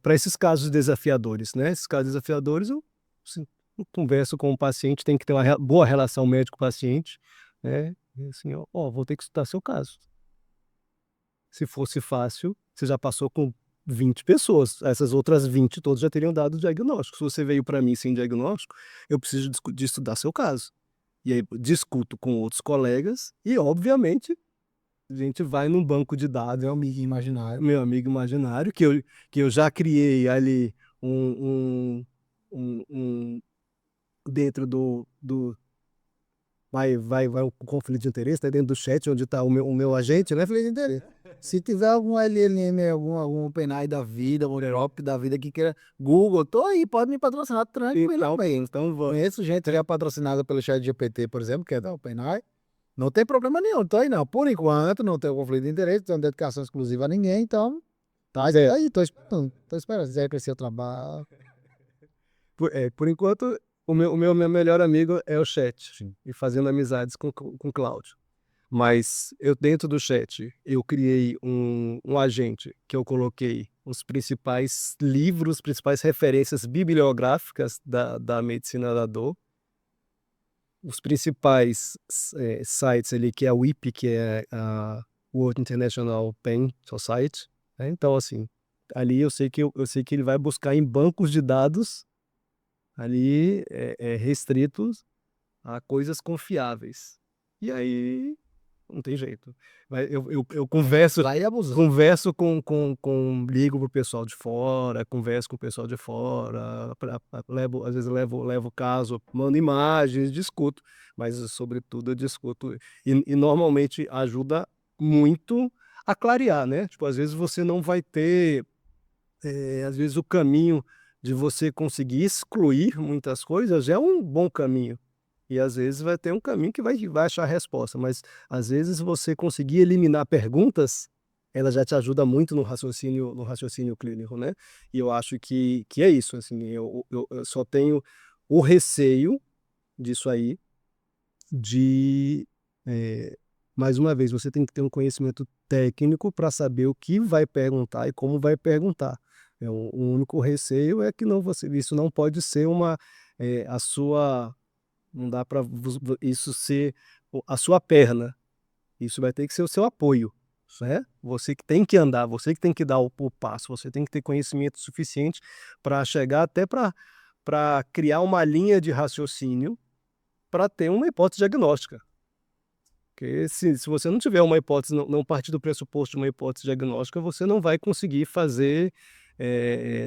Para esses casos desafiadores, né? Esses casos desafiadores, assim, eu converso com o paciente, tem que ter uma boa relação médico-paciente, né? E assim, vou ter que estudar seu caso. Se fosse fácil, você já passou com 20 pessoas. Essas outras 20 todas já teriam dado o diagnóstico. Se você veio para mim sem diagnóstico, eu preciso de estudar seu caso. E aí discuto com outros colegas e, obviamente, a gente vai num banco de dados, Meu amigo imaginário. meu amigo imaginário, que eu já criei ali um dentro vai o conflito de interesse, tá dentro do chat onde está o meu agente, né? Conflito de interesse. Se tiver algum LLM, algum OpenAI da vida, um Drop da vida que queira, Google, tô aí, pode me patrocinar Então, tranquilamente. então vamos. Conheço gente já patrocinada pelo chat GPT, por exemplo, que é da OpenAI. Não tem problema nenhum, tô aí não. Por enquanto, não tem conflito de interesse, não tem dedicação exclusiva a ninguém, então. Tá aí, tô esperando. Tô esperando. Se quiser crescer o trabalho. Por enquanto, meu melhor amigo é o chat, e fazendo amizades com o Cláudio. Mas eu dentro do chat, eu criei um agente que eu coloquei os principais livros, principais referências bibliográficas da medicina da dor, os principais sites ali, que é a WIP, que é a World International Pain Society, né? Então, assim, ali eu sei que ele vai buscar em bancos de dados ali restritos a coisas confiáveis. E aí não tem jeito. Eu Lá e abusando. converso ligo pro pessoal de fora, converso com o pessoal de fora, às vezes levo o caso, mando imagens, discuto, mas sobretudo eu discuto e normalmente ajuda muito a clarear, né? Tipo, às vezes você não vai ter, às vezes o caminho de você conseguir excluir muitas coisas é um bom caminho. E às vezes vai ter um caminho que vai achar a resposta, mas às vezes você conseguir eliminar perguntas, ela já te ajuda muito no raciocínio clínico, né? E eu acho que é isso, assim, eu só tenho o receio disso aí, de, mais uma vez, você tem que ter um conhecimento técnico para saber o que vai perguntar e como vai perguntar. O único receio é que isso não pode ser a sua não dá para isso ser a sua perna. Isso vai ter que ser o seu apoio, né? Você que tem que andar, você que tem que dar o passo, você tem que ter conhecimento suficiente para chegar até para criar uma linha de raciocínio para ter uma hipótese diagnóstica. Porque se você não tiver uma hipótese, não partir do pressuposto de uma hipótese diagnóstica, você não vai conseguir fazer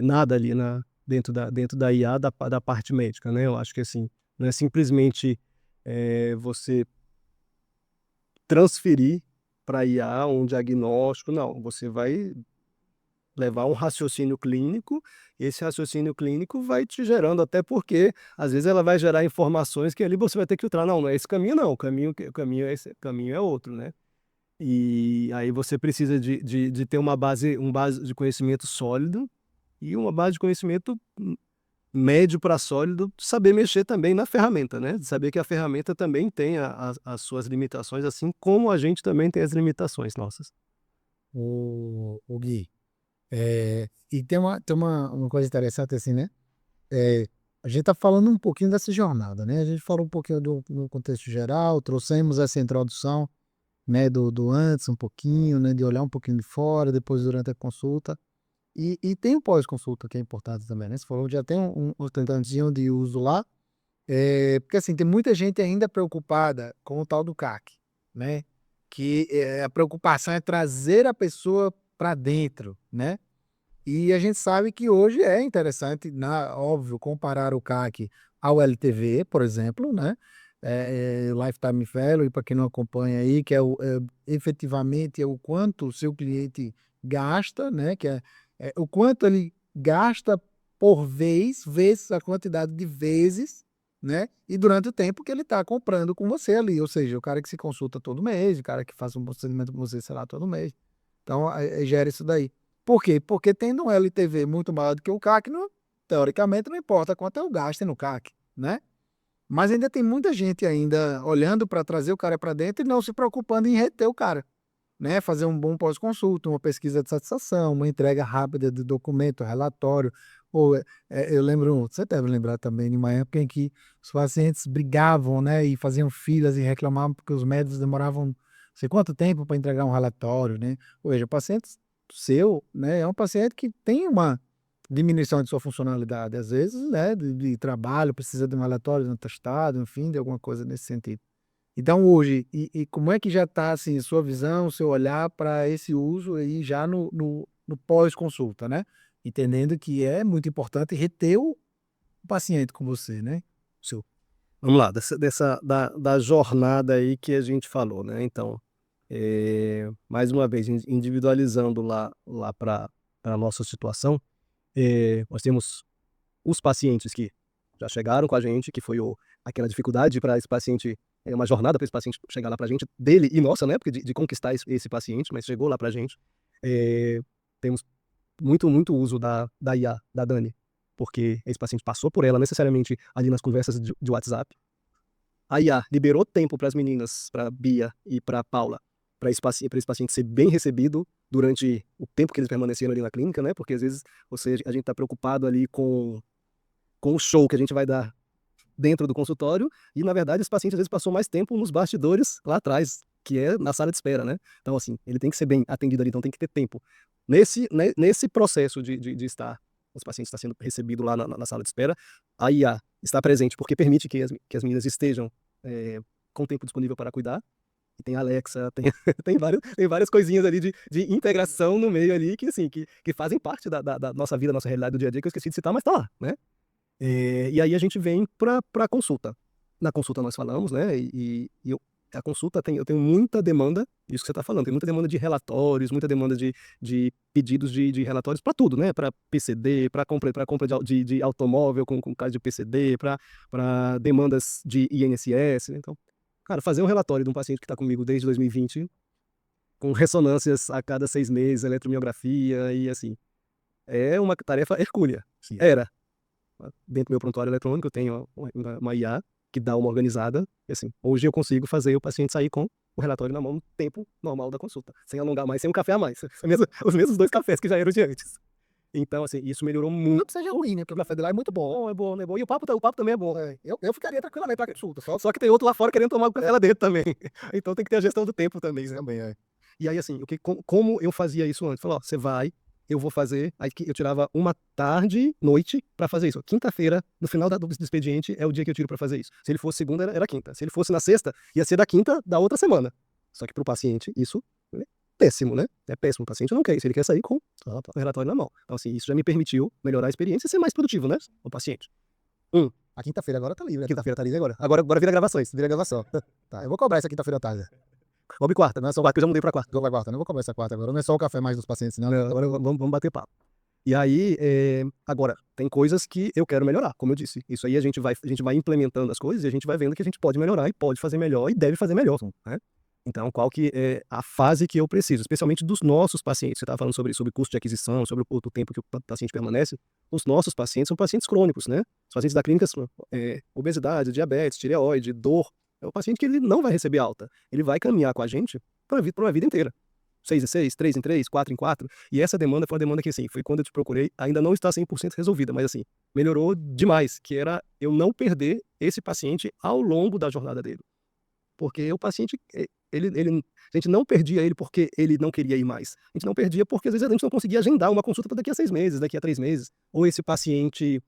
nada ali dentro da IA da parte médica, né? Eu acho que assim, não é simplesmente você transferir para a IA um diagnóstico, não. Você vai levar um raciocínio clínico, e esse raciocínio clínico vai te gerando, até porque às vezes ela vai gerar informações que ali você vai ter que filtrar. Não, não é esse caminho, não. O caminho é outro, né? E aí você precisa de ter uma base de conhecimento sólido e uma base de conhecimento médio para sólido, saber mexer também na ferramenta, né? Saber que a ferramenta também tem as suas limitações, assim como a gente também tem as limitações nossas. O Gui. E tem uma coisa interessante assim, né? A gente está falando um pouquinho dessa jornada, né? A gente falou um pouquinho no contexto geral, trouxemos essa introdução, né, do antes um pouquinho, né, de olhar um pouquinho de fora, depois durante a consulta. E tem o pós-consulta que é importante também, né? Você falou que já tem um tantanzinho de uso lá, porque assim, tem muita gente ainda preocupada com o tal do CAC, né? Que a preocupação é trazer a pessoa para dentro, né? E a gente sabe que hoje é interessante, óbvio, comparar o CAC ao LTV, por exemplo, né? Lifetime Value, para quem não acompanha aí, que efetivamente é o quanto o seu cliente gasta, né? Que é o quanto ele gasta por vez, vezes a quantidade de vezes, né? E durante o tempo que ele está comprando com você ali, ou seja, o cara que se consulta todo mês, o cara que faz um procedimento com você, sei lá, todo mês. Então, gera isso daí. Por quê? Porque tendo um LTV muito maior do que o CAC, teoricamente não importa quanto eu gasto no CAC, né? Mas ainda tem muita gente ainda olhando para trazer o cara para dentro e não se preocupando em reter o cara, né? Fazer um bom pós-consulta, uma pesquisa de satisfação, uma entrega rápida de documento, relatório. Ou, eu lembro, você deve lembrar também de uma época em que os pacientes brigavam, né? E faziam filas e reclamavam porque os médicos demoravam não sei quanto tempo para entregar um relatório, né? Ou seja, o paciente seu, né? É um paciente que tem uma diminuição de sua funcionalidade, às vezes, né? De trabalho, precisa de um relatório, de um atestado, enfim, de alguma coisa nesse sentido. Então hoje, e como é que já está assim, sua visão, seu olhar para esse uso aí já no pós-consulta, né? Entendendo que é muito importante reter o paciente com você, né? Seu. Vamos lá, da jornada aí que a gente falou, né? Então, mais uma vez, individualizando lá para a nossa situação, nós temos os pacientes que já chegaram com a gente, que foi aquela dificuldade para esse paciente, uma jornada para esse paciente chegar lá para a gente, dele e nossa, né? Porque de conquistar esse paciente, mas chegou lá para a gente. Temos muito uso da IA, da Dani, porque esse paciente passou por ela necessariamente ali nas conversas de WhatsApp. A IA liberou tempo para as meninas, para Bia e para Paula, para esse paciente ser bem recebido durante o tempo que eles permaneceram ali na clínica, né? Porque às vezes a gente está preocupado ali com o show que a gente vai dar dentro do consultório e, na verdade, esse paciente às vezes passou mais tempo nos bastidores lá atrás, que é na sala de espera, né? Então, assim, ele tem que ser bem atendido ali, então tem que ter tempo. Nesse processo de estar, os pacientes estão sendo recebidos lá na sala de espera, a IA está presente porque permite que as meninas estejam com tempo disponível para cuidar. E tem Alexa, tem várias coisinhas ali de integração no meio ali que, assim, que fazem parte da nossa vida, da nossa realidade do dia a dia, que eu esqueci de citar, mas tá lá, né? E aí a gente vem para a consulta. Na consulta nós falamos, né? A consulta eu tenho muita demanda, isso que você está falando, tem muita demanda de relatórios, muita demanda de pedidos de relatórios para tudo, né? Para PCD, para compra de automóvel com caso de PCD, para demandas de INSS. Então, cara, fazer um relatório de um paciente que está comigo desde 2020, com ressonâncias a cada 6 meses, eletromiografia e assim, é uma tarefa hercúlea. Sim. Era. Dentro do meu prontuário eletrônico eu tenho uma IA que dá uma organizada, e assim, hoje eu consigo fazer o paciente sair com o relatório na mão no tempo normal da consulta, sem alongar mais, sem um café a mais, os mesmos 2 cafés que já eram de antes. Então, assim, isso melhorou muito. Não que seja ruim, né? Porque o café de lá é muito bom. É bom, é bom. E o papo também é bom. Eu ficaria tranquilamente para consulta. Só que tem outro lá fora querendo tomar o café lá dentro também. Então tem que ter a gestão do tempo também, né? Também é. E aí, assim, como eu fazia isso antes? Falou, ó, você vai, eu vou fazer. Aí eu tirava uma tarde, noite, para fazer isso. Quinta-feira, no final do expediente, é o dia que eu tiro para fazer isso. Se ele fosse segunda, era quinta. Se ele fosse na sexta, ia ser da quinta da outra semana. Só que para o paciente, isso é péssimo, né? É péssimo. O paciente não quer isso. Ele quer sair com o relatório na mão. Então, assim, isso já me permitiu melhorar a experiência e ser mais produtivo, né? O paciente. A quinta-feira agora tá livre. Quinta-feira tá livre agora. Agora vira gravações. Vira gravação. Tá, eu vou cobrar essa quinta-feira à tarde. Vamos quarta, não é só quarta, que eu já mudei pra quarta. Eu vou quarta, não vou cobrar essa quarta agora. Não é só o café mais dos pacientes, não. Agora vamos bater papo. E aí, agora, tem coisas que eu quero melhorar, como eu disse. Isso aí a gente vai implementando as coisas e a gente vai vendo que a gente pode melhorar e pode fazer melhor e deve fazer melhor, né? Então, qual que é a fase que eu preciso, especialmente dos nossos pacientes? Você estava falando sobre custo de aquisição, sobre o tempo que o paciente permanece. Os nossos pacientes são pacientes crônicos, né? Os pacientes da clínica são obesidade, diabetes, tireoide, dor. É o paciente que ele não vai receber alta. Ele vai caminhar com a gente para uma vida inteira. 6 em 6, 3 em 3, 4 em 4. E essa demanda foi uma demanda que, assim, foi quando eu te procurei, ainda não está 100% resolvida, mas, assim, melhorou demais, que era eu não perder esse paciente ao longo da jornada dele. Porque o paciente, a gente não perdia ele porque ele não queria ir mais. A gente não perdia porque, às vezes, a gente não conseguia agendar uma consulta para daqui a 6 meses, daqui a 3 meses. Ou esse paciente,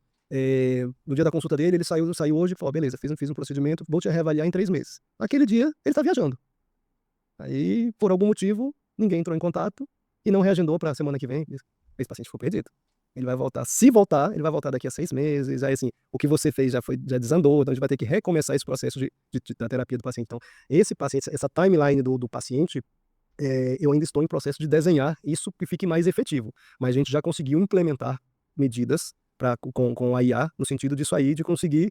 no dia da consulta dele, ele saiu hoje e falou, beleza, fiz um procedimento, vou te reavaliar em 3 meses. Naquele dia, ele está viajando. Aí, por algum motivo, ninguém entrou em contato e não reagendou para a semana que vem. Esse paciente ficou perdido. Ele vai voltar. Se voltar, ele vai voltar daqui a 6 meses. Aí, assim, o que você fez já desandou. Então, a gente vai ter que recomeçar esse processo da terapia do paciente. Então, esse paciente, essa timeline do paciente, eu ainda estou em processo de desenhar isso que fique mais efetivo. Mas a gente já conseguiu implementar medidas com a IA, no sentido disso aí, de conseguir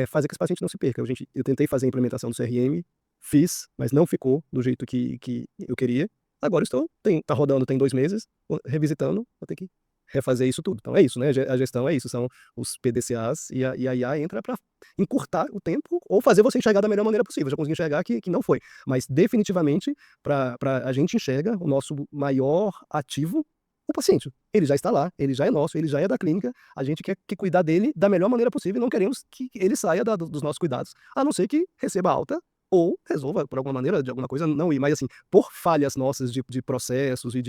fazer que esse paciente não se perca. Eu tentei fazer a implementação do CRM, fiz, mas não ficou do jeito que eu queria. Agora tá rodando tem 2 meses, revisitando, vou ter que refazer isso tudo. Então é isso, né? A gestão é isso, são os PDCAs e a IA entra para encurtar o tempo ou fazer você enxergar da melhor maneira possível. Já consegui enxergar que não foi, mas definitivamente para a gente enxerga o nosso maior ativo, o paciente. Ele já está lá, ele já é nosso, ele já é da clínica, a gente quer que cuidar dele da melhor maneira possível e não queremos que ele saia dos nossos cuidados, a não ser que receba alta ou resolva, por alguma maneira, de alguma coisa, não ir. Mas, assim, por falhas nossas de processos e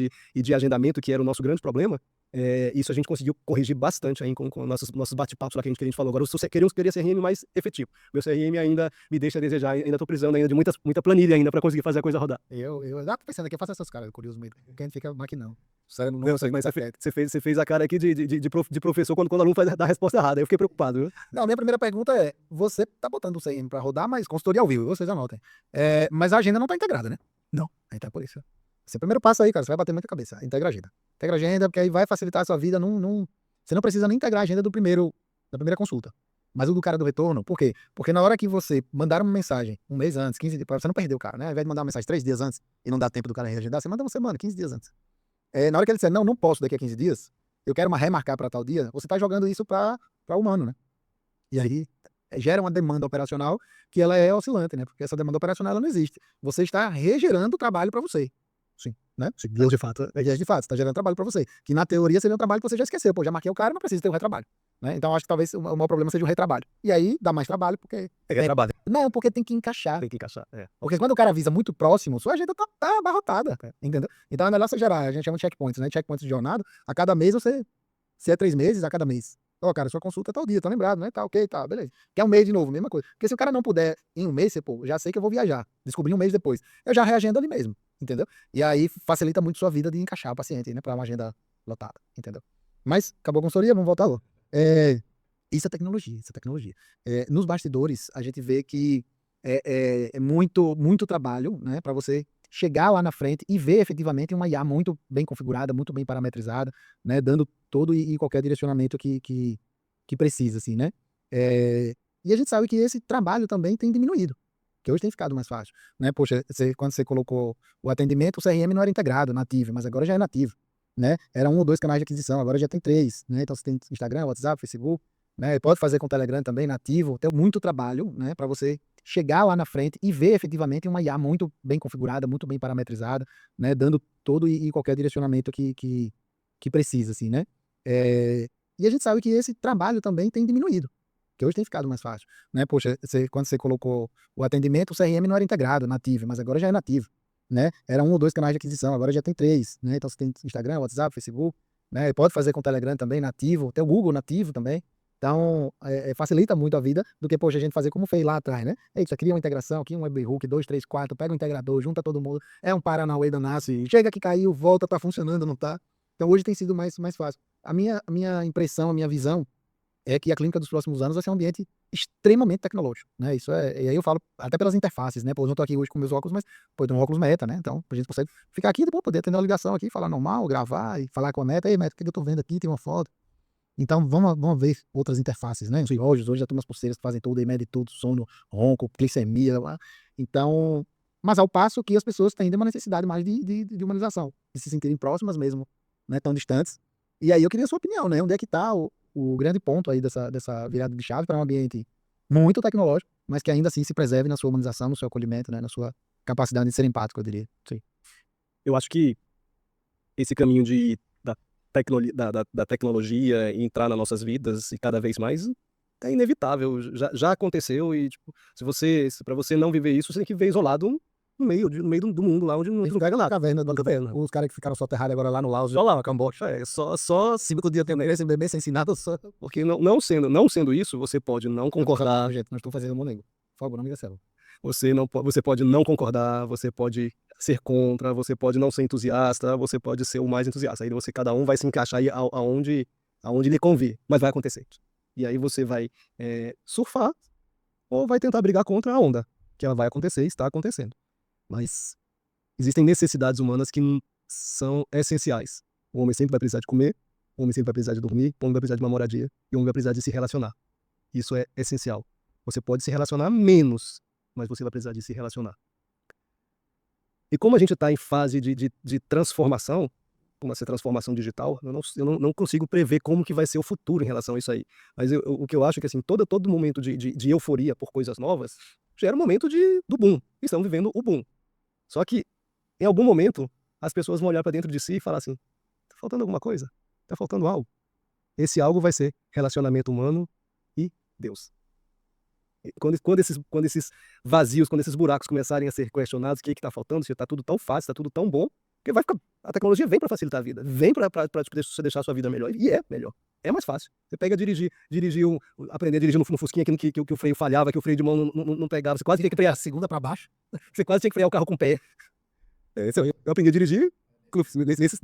de agendamento, que era o nosso grande problema, Isso a gente conseguiu corrigir bastante aí com nossos bate-papos lá que a gente falou. Agora, eu queria CRM mais efetivo. Meu CRM ainda me deixa a desejar, ainda estou precisando ainda de muita planilha ainda para conseguir fazer a coisa rodar. Eu tô pensando aqui, eu faço essas caras, curioso mesmo. Porque a gente fica maquinando. Sério, Não, mas você fez a cara aqui de professor quando o aluno dá a resposta errada. Eu fiquei preocupado, viu? Não, minha primeira pergunta é: você tá botando o CRM para rodar, mas consultoria ao vivo, vocês anotem. Mas a agenda não tá integrada, né? Não. Então é por isso. Esse é o primeiro passo aí, cara. Você vai bater muita cabeça. Integra a agenda. Integra a agenda, porque aí vai facilitar a sua vida. Você não precisa nem integrar a agenda da primeira consulta. Mas o do cara do retorno, por quê? Porque na hora que você mandar uma mensagem, um mês antes, 15 dias, pra você não perder o cara, né? Ao invés de mandar uma mensagem 3 dias antes e não dá tempo do cara reagendar, você manda uma semana, 15 dias antes. Na hora que ele disser, não posso daqui a 15 dias, eu quero remarcar para tal dia, você tá jogando isso para humano, né? E aí gera uma demanda operacional que ela é oscilante, né? Porque essa demanda operacional ela não existe. Você está regerando trabalho para você. Sim, né? Sim, de fato. De fato, você está gerando trabalho para você. Que na teoria seria um trabalho que você já esqueceu. Pô, já marquei o cara, não precisa ter um retrabalho. Né? Então acho que talvez o maior problema seja o retrabalho. E aí dá mais trabalho porque... Retrabalho. Não, porque tem que encaixar. Tem que encaixar, Porque quando o cara avisa muito próximo, sua agenda tá abarrotada, entendeu? Então é melhor você gerar, a gente chama de checkpoints, né? Checkpoints de jornada. A cada mês se é 3 meses, a cada mês. Cara, sua consulta é tal dia, tá lembrado, né? Tá ok, tá, beleza. Quer um mês de novo, mesma coisa. Porque se o cara não puder em um mês, pô, já sei que eu vou viajar. Descobri um mês depois. Eu já reagendo ali mesmo, entendeu? E aí facilita muito sua vida de encaixar o paciente, né? Pra uma agenda lotada, entendeu? Mas, acabou a consultoria, vamos voltar lá. Isso é tecnologia. Nos bastidores, a gente vê que é muito trabalho, né? Pra você chegar lá na frente e ver efetivamente uma IA muito bem configurada, muito bem parametrizada, né? Dando todo e qualquer direcionamento que precisa, assim, né? E a gente sabe que esse trabalho também tem diminuído, que hoje tem ficado mais fácil, né? Poxa, quando você colocou o atendimento, o CRM não era integrado, nativo, mas agora já é nativo, né? Era 1 ou 2 canais de aquisição, agora já tem 3, né? Então você tem Instagram, WhatsApp, Facebook, né? Pode fazer com o Telegram também, nativo. Tem muito trabalho, né? Para você chegar lá na frente e ver efetivamente uma IA muito bem configurada, muito bem parametrizada, né? Dando todo e qualquer direcionamento que precisa, assim, né? E a gente sabe que esse trabalho também tem diminuído, que hoje tem ficado mais fácil, né? Poxa, quando você colocou o atendimento, o CRM não era integrado, nativo, mas agora já é nativo, né? Era 1 ou 2 canais de aquisição, agora já tem 3, né? Então você tem Instagram, WhatsApp, Facebook, né? Pode fazer com o Telegram também, nativo, tem o Google nativo também. Então, facilita muito a vida do que, poxa, a gente fazer como fez lá atrás, né? Eita, cria uma integração aqui, um webhook, 2, 3, 4, pega um integrador, junta todo mundo, é um Paranauê danado, chega que caiu, volta, tá funcionando, não tá? Então, hoje tem sido mais fácil. A minha impressão, a minha visão é que a clínica dos próximos anos vai ser um ambiente extremamente tecnológico, né? Isso e aí eu falo até pelas interfaces, né? Pô, eu não tô aqui hoje com meus óculos, mas, pô, eu tenho um óculos Meta, né? Então, a gente consegue ficar aqui e depois poder atender uma ligação aqui, falar normal, gravar e falar com a Meta. Ei, Meta, o que eu tô vendo aqui? Tem uma foto. Então, vamos ver outras interfaces, né? Os relógios, hoje já tem umas pulseiras que fazem tudo e mede tudo, sono, ronco, glicemia. Então, mas ao passo que as pessoas têm ainda uma necessidade mais de humanização, de se sentirem próximas mesmo, né? Tão distantes. E aí eu queria a sua opinião, né? Onde é que está o grande ponto aí dessa virada de chave para um ambiente muito tecnológico, mas que ainda assim se preserve na sua humanização, no seu acolhimento, né? Na sua capacidade de ser empático, eu diria. Sim. Eu acho que esse caminho da tecnologia entrar nas nossas vidas e cada vez mais é inevitável, já aconteceu e, tipo, para você não viver isso, você tem que viver isolado no meio do mundo lá onde não tem lugar lá. Caverna, os caras que ficaram soterrados agora lá no Laos, lá na Camboja, só 5 dias tem esse bebê sem ensinar, só. Porque não sendo isso, você pode não concordar. Gente, nós estamos fazendo um nego. Por favor, não me cancela. Você pode não concordar, você pode ser contra, você pode não ser entusiasta, você pode ser o mais entusiasta. Aí cada um vai se encaixar aí aonde lhe convir, mas vai acontecer. E aí você vai surfar ou vai tentar brigar contra a onda, que ela vai acontecer e está acontecendo. Mas existem necessidades humanas que são essenciais. O homem sempre vai precisar de comer, o homem sempre vai precisar de dormir, o homem vai precisar de uma moradia e o homem vai precisar de se relacionar. Isso é essencial. Você pode se relacionar menos, mas você vai precisar de se relacionar. E como a gente está em fase de transformação, como essa transformação digital, eu não consigo prever como que vai ser o futuro em relação a isso aí. Mas o que eu acho é que assim, todo momento de euforia por coisas novas gera um momento do boom. Estamos vivendo o boom. Só que, em algum momento, as pessoas vão olhar para dentro de si e falar assim, tá faltando alguma coisa? Tá faltando algo? Esse algo vai ser relacionamento humano e Deus. Quando esses vazios, quando esses buracos começarem a ser questionados, o que está faltando? Se está tudo tão fácil, está tudo tão bom, Porque a tecnologia vem para facilitar a vida, vem para você deixar a sua vida melhor, e é melhor. É mais fácil. Você pega aprender a dirigir no Fusquinha, que o freio falhava, que o freio de mão não pegava, você quase tinha que frear a segunda para baixo, você quase tinha que frear o carro com o pé. Eu aprendi a dirigir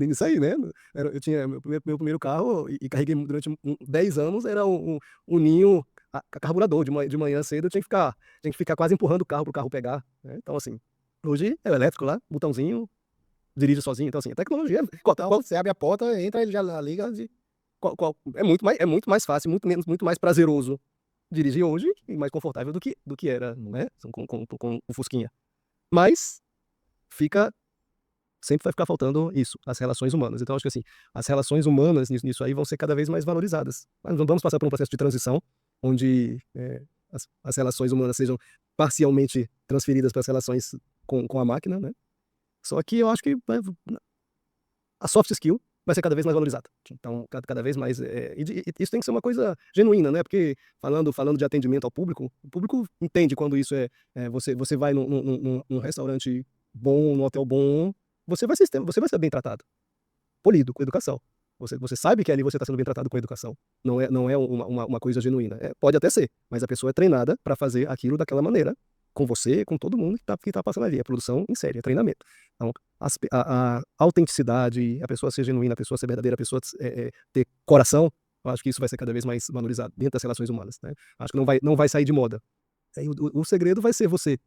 nisso aí, né? Eu tinha meu primeiro carro e carreguei durante 10 anos, era um Ninho a carburador. De manhã cedo eu tinha que ficar quase empurrando o carro para o carro pegar, né? Então, assim, hoje é o elétrico lá, botãozinho, dirige sozinho. Então, assim, a tecnologia, Você abre a porta, entra, ele já liga. é muito mais fácil, muito mais prazeroso dirigir hoje e mais confortável do que era, né? Com o Fusquinha. Mas sempre vai ficar faltando isso, as relações humanas. Então, acho que assim, as relações humanas nisso aí vão ser cada vez mais valorizadas. Mas vamos passar por um processo de transição, onde as relações humanas sejam parcialmente transferidas para as relações com a máquina, né? Só que eu acho que a soft skill vai ser cada vez mais valorizada. Então, cada vez mais. E isso tem que ser uma coisa genuína, né? Porque falando de atendimento ao público, o público entende quando isso você vai num restaurante bom, num hotel bom, você vai ser bem tratado, polido, com educação. Você sabe que ali você está sendo bem tratado com educação. Não é uma coisa genuína. Pode até ser, mas a pessoa é treinada para fazer aquilo daquela maneira, com você, com todo mundo que tá passando ali. É produção em série, é treinamento. Então, a autenticidade, a pessoa ser genuína, a pessoa ser verdadeira, a pessoa ter coração, eu acho que isso vai ser cada vez mais valorizado dentro das relações humanas, né? Acho que não vai sair de moda. Aí o segredo vai ser você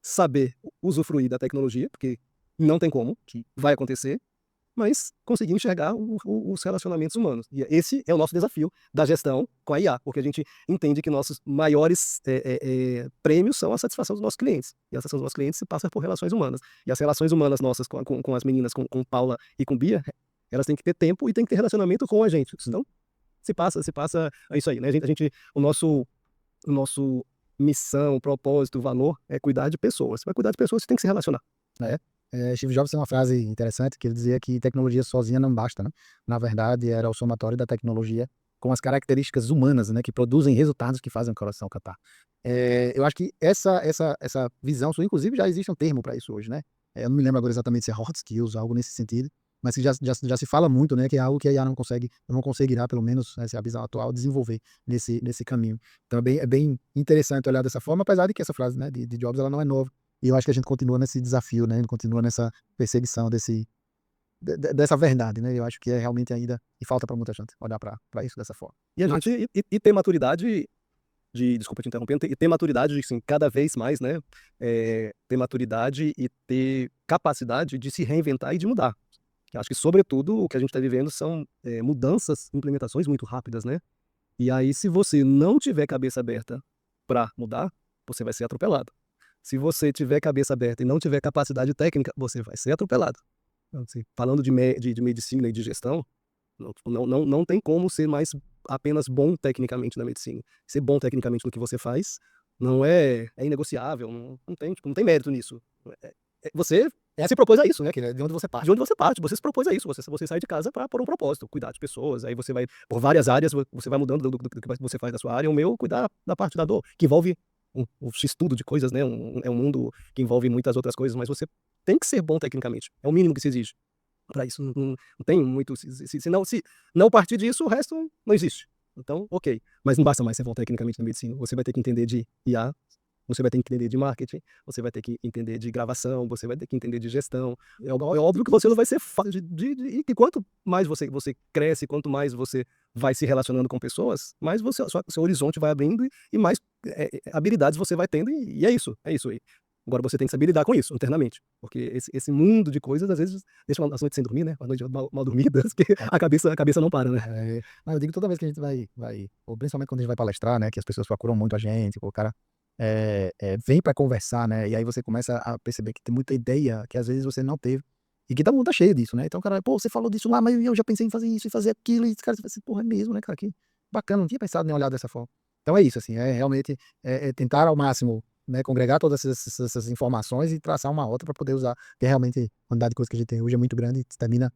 saber usufruir da tecnologia, porque não tem como, que vai acontecer, mas conseguir enxergar os relacionamentos humanos. E esse é o nosso desafio da gestão com a IA, porque a gente entende que nossos maiores prêmios são a satisfação dos nossos clientes. E a satisfação dos nossos clientes se passa por relações humanas. E as relações humanas nossas com as meninas, com Paula e com Bia, elas têm que ter tempo e têm que ter relacionamento com a gente. Senão, se passa isso aí, né? O nosso missão, propósito, valor é cuidar de pessoas. Você vai cuidar de pessoas, você tem que se relacionar, né? Steve Jobs tem uma frase interessante que ele dizia que tecnologia sozinha não basta, né? Na verdade, era o somatório da tecnologia com as características humanas, né? Que produzem resultados que fazem o coração cantar. Eu acho que essa visão sua, inclusive, já existe um termo para isso hoje, né? Eu não me lembro agora exatamente se é hot skills, algo nesse sentido, mas que já se fala muito, né? Que é algo que a IA não conseguirá, pelo menos, essa é a visão atual, desenvolver nesse caminho. Então é bem interessante olhar dessa forma, apesar de que essa frase, né, de Jobs, ela não é nova. E eu acho que a gente continua nesse desafio, né? Continua nessa perseguição dessa verdade, né? Eu acho que é realmente ainda, e falta para muita gente olhar para isso dessa forma. E ter maturidade desculpa te interrompendo, e ter maturidade, assim, cada vez mais, né? Ter maturidade e ter capacidade de se reinventar e de mudar. Eu acho que, sobretudo, o que a gente está vivendo são mudanças, implementações muito rápidas, né? E aí, se você não tiver cabeça aberta para mudar, você vai ser atropelado. Se você tiver cabeça aberta e não tiver capacidade técnica, você vai ser atropelado. Então, assim, falando de medicina e de gestão, não tem como ser mais apenas bom tecnicamente na medicina. Ser bom tecnicamente no que você faz é inegociável, não tem mérito nisso. Você se propôs a isso, né? De onde você parte. De onde você parte, você se propôs a isso, você sai de casa por um propósito, cuidar de pessoas, aí você vai, por várias áreas, você vai mudando do que você faz da sua área. O meu, cuidar da parte da dor, que envolve um estudo de coisas, né? É um mundo que envolve muitas outras coisas, mas você tem que ser bom tecnicamente, é o mínimo que se exige. Para isso não tem muito, se não partir disso, o resto não existe. Então, ok, mas não basta mais ser bom tecnicamente na medicina, você vai ter que entender de IA, você vai ter que entender de marketing, você vai ter que entender de gravação, você vai ter que entender de gestão. É óbvio que você não vai ser fácil e que quanto mais você cresce, quanto mais você vai se relacionando com pessoas, mais seu horizonte vai abrindo e mais habilidades você vai tendo, e é isso aí. Agora você tem que saber lidar com isso internamente, porque esse mundo de coisas às vezes deixa as noites sem dormir, né? As noites mal dormidas, que a cabeça não para, né? Eu digo toda vez que a gente vai, ou principalmente quando a gente vai palestrar, né? Que as pessoas procuram muito a gente, o cara vem para conversar, né? E aí você começa a perceber que tem muita ideia que às vezes você não teve. E que todo mundo tá cheio disso, né? Então o cara, pô, você falou disso lá, mas eu já pensei em fazer isso e fazer aquilo. E esse cara, assim, porra, é mesmo, né, cara? Que bacana, não tinha pensado nem olhar dessa forma. Então é isso, assim, realmente tentar ao máximo, né, congregar todas essas informações e traçar uma rota para poder usar, porque realmente a quantidade de coisa que a gente tem hoje é muito grande e termina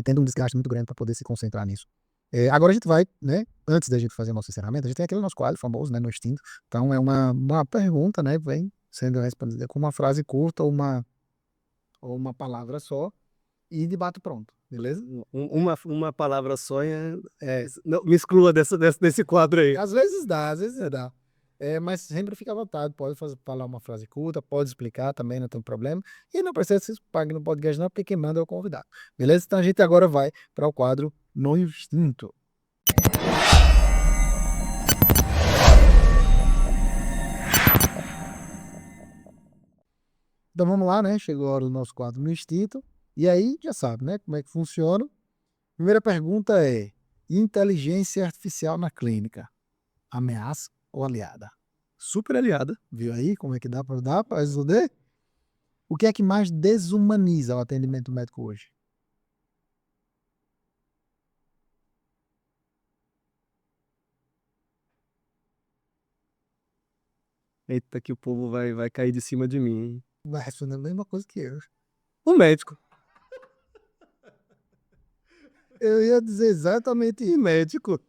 tendo um desgaste muito grande para poder se concentrar nisso. Agora a gente vai, né, antes da gente fazer o nosso encerramento, a gente tem aquele nosso quadro famoso, né, no extinto. Então é uma pergunta, né, vem sendo respondida com uma frase curta ou ou uma palavra só, e de bate pronto, beleza? Uma palavra só não, me exclua desse quadro aí. Às vezes dá. Mas sempre fica à vontade, pode falar uma frase curta, pode explicar também, não tem problema. E não precisa se pague no podcast não, porque quem manda é o convidado. Beleza? Então a gente agora vai para o quadro No Instinto. Então vamos lá, né? Chegou a hora do nosso quadro No Instinto. E aí, já sabe, né? Como é que funciona. Primeira pergunta é: inteligência artificial na clínica, ameaça ou aliada? Super aliada. Viu aí como é que dá para responder? O que é que mais desumaniza o atendimento médico hoje? Eita, que o povo vai cair de cima de mim, hein? Vai responder a mesma coisa que eu. O médico. Eu ia dizer exatamente E isso. médico.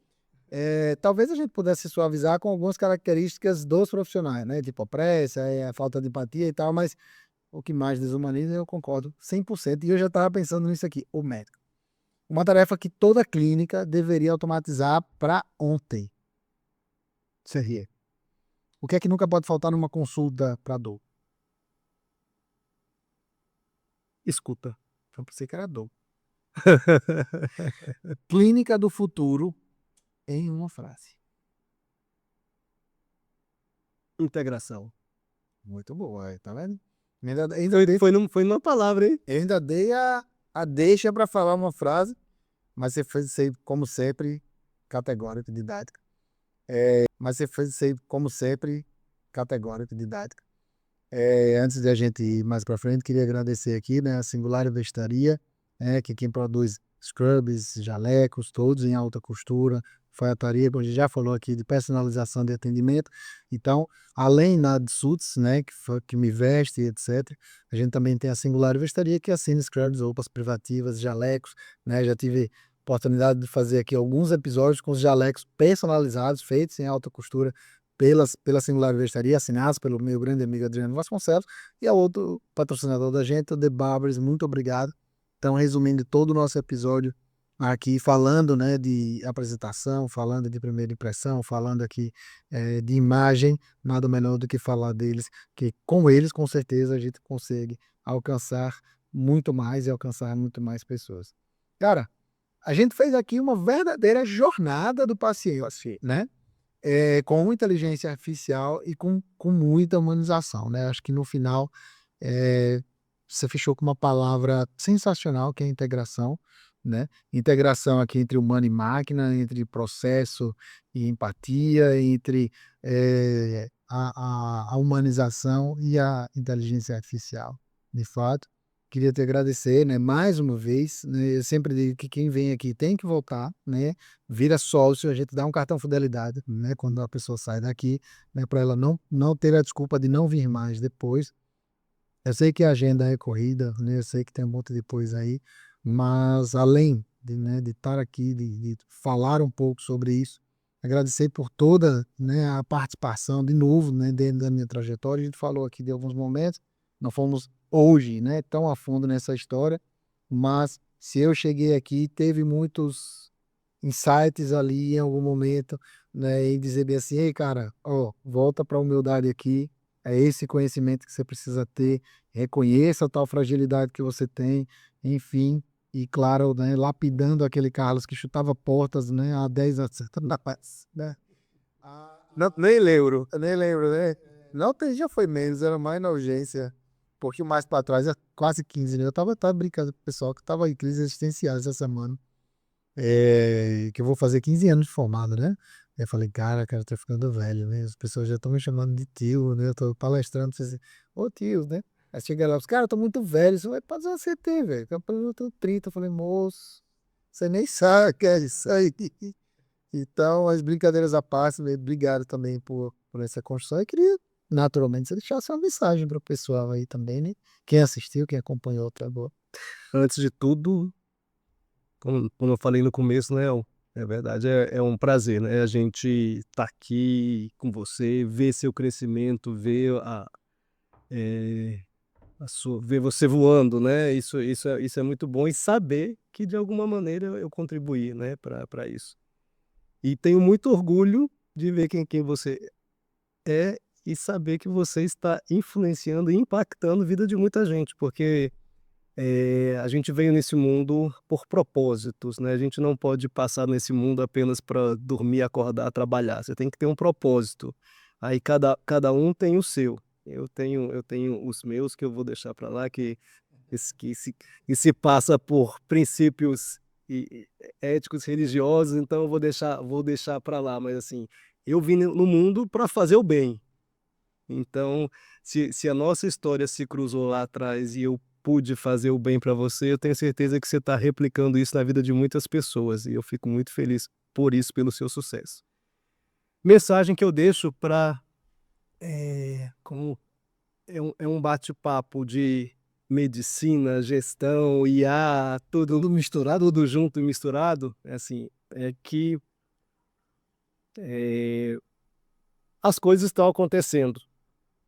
Talvez a gente pudesse suavizar com algumas características dos profissionais, né? Tipo a pressa, a falta de empatia e tal, mas o que mais desumaniza, eu concordo 100%. E eu já estava pensando nisso aqui, o médico. Uma tarefa que toda clínica deveria automatizar para ontem. Seria. O que é que nunca pode faltar numa consulta para dor? Escuta. Eu pensei que era dor. Clínica do futuro em uma frase. Integração. Muito boa, tá vendo? Ainda dei, Foi numa palavra, hein? eu ainda dei a deixa para falar uma frase, mas você fez isso aí, como sempre, categórico, didática. Mas você fez isso aí, como sempre, categórico, didática. Antes de a gente ir mais para frente, queria agradecer aqui, né, a Singular Vestaria, que é quem produz scrubs, jalecos, todos em alta costura, alfaiataria, como a gente já falou aqui, de personalização de atendimento. Então, além de suits, né, que me veste, etc., a gente também tem a Singular Vestaria, que assina scrubs, roupas privativas, jalecos, né, já tive oportunidade de fazer aqui alguns episódios com os jalecos personalizados, feitos em alta costura, pela Singular Vestaria, assinados pelo meu grande amigo Adriano Vasconcelos, e a outro patrocinador da gente, o The Barbers, muito obrigado. Então, resumindo todo o nosso episódio aqui, falando, né, de apresentação, falando de primeira impressão, falando aqui de imagem, nada melhor do que falar deles, que com eles, com certeza, a gente consegue alcançar muito mais e alcançar muito mais pessoas. Cara, a gente fez aqui uma verdadeira jornada do paciente, né? Com inteligência artificial e com muita humanização, né? Acho que no final você fechou com uma palavra sensacional, que é integração, né? Integração aqui entre humano e máquina, entre processo e empatia, entre a humanização e a inteligência artificial, de fato. Queria te agradecer, né, mais uma vez, né? Eu sempre digo que quem vem aqui tem que voltar, né? Vira sócio, a gente dá um cartão fidelidade, né, quando a pessoa sai daqui, né, para ela não ter a desculpa de não vir mais depois. Eu sei que a agenda é corrida, né, eu sei que tem um monte de coisa aí, mas além de, né, de estar aqui, de falar um pouco sobre isso, agradecer por toda, né, a participação de novo, né, dentro da minha trajetória. A gente falou aqui de alguns momentos, não fomos hoje, né, tão a fundo nessa história, mas se eu cheguei aqui, teve muitos insights ali em algum momento, né, e dizer bem assim: ei, cara, ó, volta para a humildade aqui, é esse conhecimento que você precisa ter, reconheça a tal fragilidade que você tem, enfim, e claro, né, lapidando aquele Carlos que chutava portas, né, há 10 anos atrás, né? Não, nem lembro. Eu nem lembro, né? Não, já foi menos, era mais na urgência. Um pouquinho mais para trás, quase 15, né? Eu tava brincando com o pessoal que tava em crise existencial essa semana. Que eu vou fazer 15 anos de formado, né? Eu falei, cara, tô ficando velho, né? As pessoas já estão me chamando de tio, né? Eu tô palestrando, falei assim, ô tio, né? Aí chega lá, os caras, eu tô muito velho, isso vai fazer você ter, velho. Eu tô 30, eu falei, moço, você nem sabe o que é isso aí. Então, as brincadeiras à parte, né, obrigado também por essa construção. Eu queria, naturalmente, você deixasse uma mensagem para o pessoal aí também, né? Quem assistiu, quem acompanhou, tá bom. Antes de tudo, como eu falei no começo, né? É verdade, é um prazer, né? A gente tá aqui com você, ver seu crescimento, ver ver você voando, né? Isso é muito bom, e saber que de alguma maneira eu contribuí, né, para isso. E tenho muito orgulho de ver quem você é e saber que você está influenciando e impactando a vida de muita gente, porque a gente veio nesse mundo por propósitos, né? A gente não pode passar nesse mundo apenas para dormir, acordar, trabalhar. Você tem que ter um propósito. Aí cada um tem o seu. Eu tenho os meus que eu vou deixar para lá, que se passa por princípios éticos, religiosos, então eu vou deixar para lá. Mas assim, eu vim no mundo para fazer o bem. Então, se a nossa história se cruzou lá atrás e eu pude fazer o bem para você, eu tenho certeza que você está replicando isso na vida de muitas pessoas, e eu fico muito feliz por isso, pelo seu sucesso. Mensagem que eu deixo para, como é um bate-papo de medicina, gestão, IA, tudo misturado, tudo junto e misturado, é assim, é que é, as coisas estão acontecendo.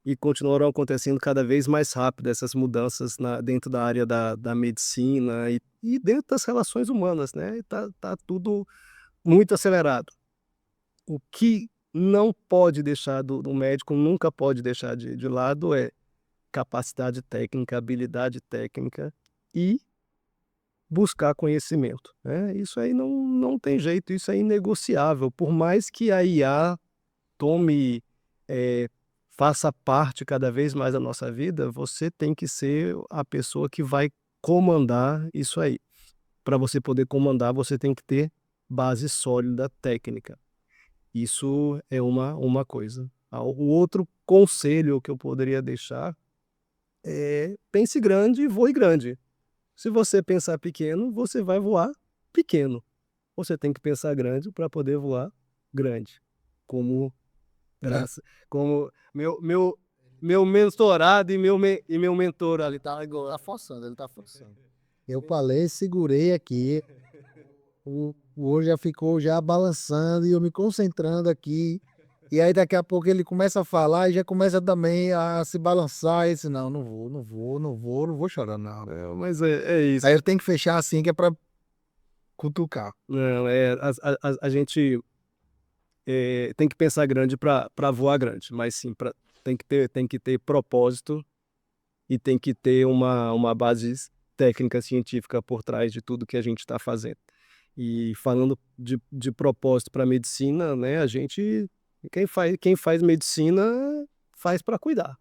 E continuarão acontecendo cada vez mais rápido essas mudanças dentro da área da medicina e dentro das relações humanas, né? Tá tudo muito acelerado. O que não pode deixar do médico, nunca pode deixar de lado, é capacidade técnica, habilidade técnica e buscar conhecimento, né? Isso aí não tem jeito, isso é inegociável. Por mais que a IA tome, faça parte cada vez mais da nossa vida, você tem que ser a pessoa que vai comandar isso aí. Para você poder comandar, você tem que ter base sólida técnica. Isso é uma coisa. O outro conselho que eu poderia deixar é: pense grande e voe grande. Se você pensar pequeno, você vai voar pequeno. Você tem que pensar grande para poder voar grande. Como Graça, como meu mentorado e meu mentor ali. Ele tá forçando, ele tá forçando. Eu falei, segurei aqui. O olho já ficou já balançando e eu me concentrando aqui. E aí daqui a pouco ele começa a falar e já começa também a se balançar. E disse, não vou chorar, não. Mas é isso. Aí ele tem que fechar assim, que é pra cutucar. Não, a gente tem que pensar grande para voar grande, mas sim, tem que ter propósito e tem que ter uma base técnica científica por trás de tudo que a gente está fazendo. E falando de propósito para medicina, né, quem faz medicina faz para cuidar.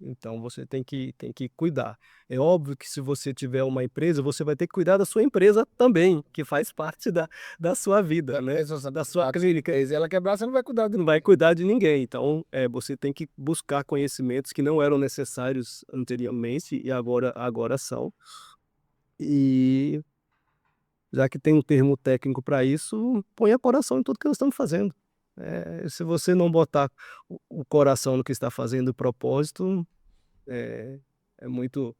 Então você tem que cuidar. É óbvio que se você tiver uma empresa, você vai ter que cuidar da sua empresa também, que faz parte da sua vida, né? Da sua clínica. Se ela quebrar, você não vai cuidar de Não vai cuidar de ninguém. Então, você tem que buscar conhecimentos que não eram necessários anteriormente e agora são. E já que tem um termo técnico para isso, ponha coração em tudo que nós estamos fazendo. Se você não botar o coração no que está fazendo, o propósito, é, é muito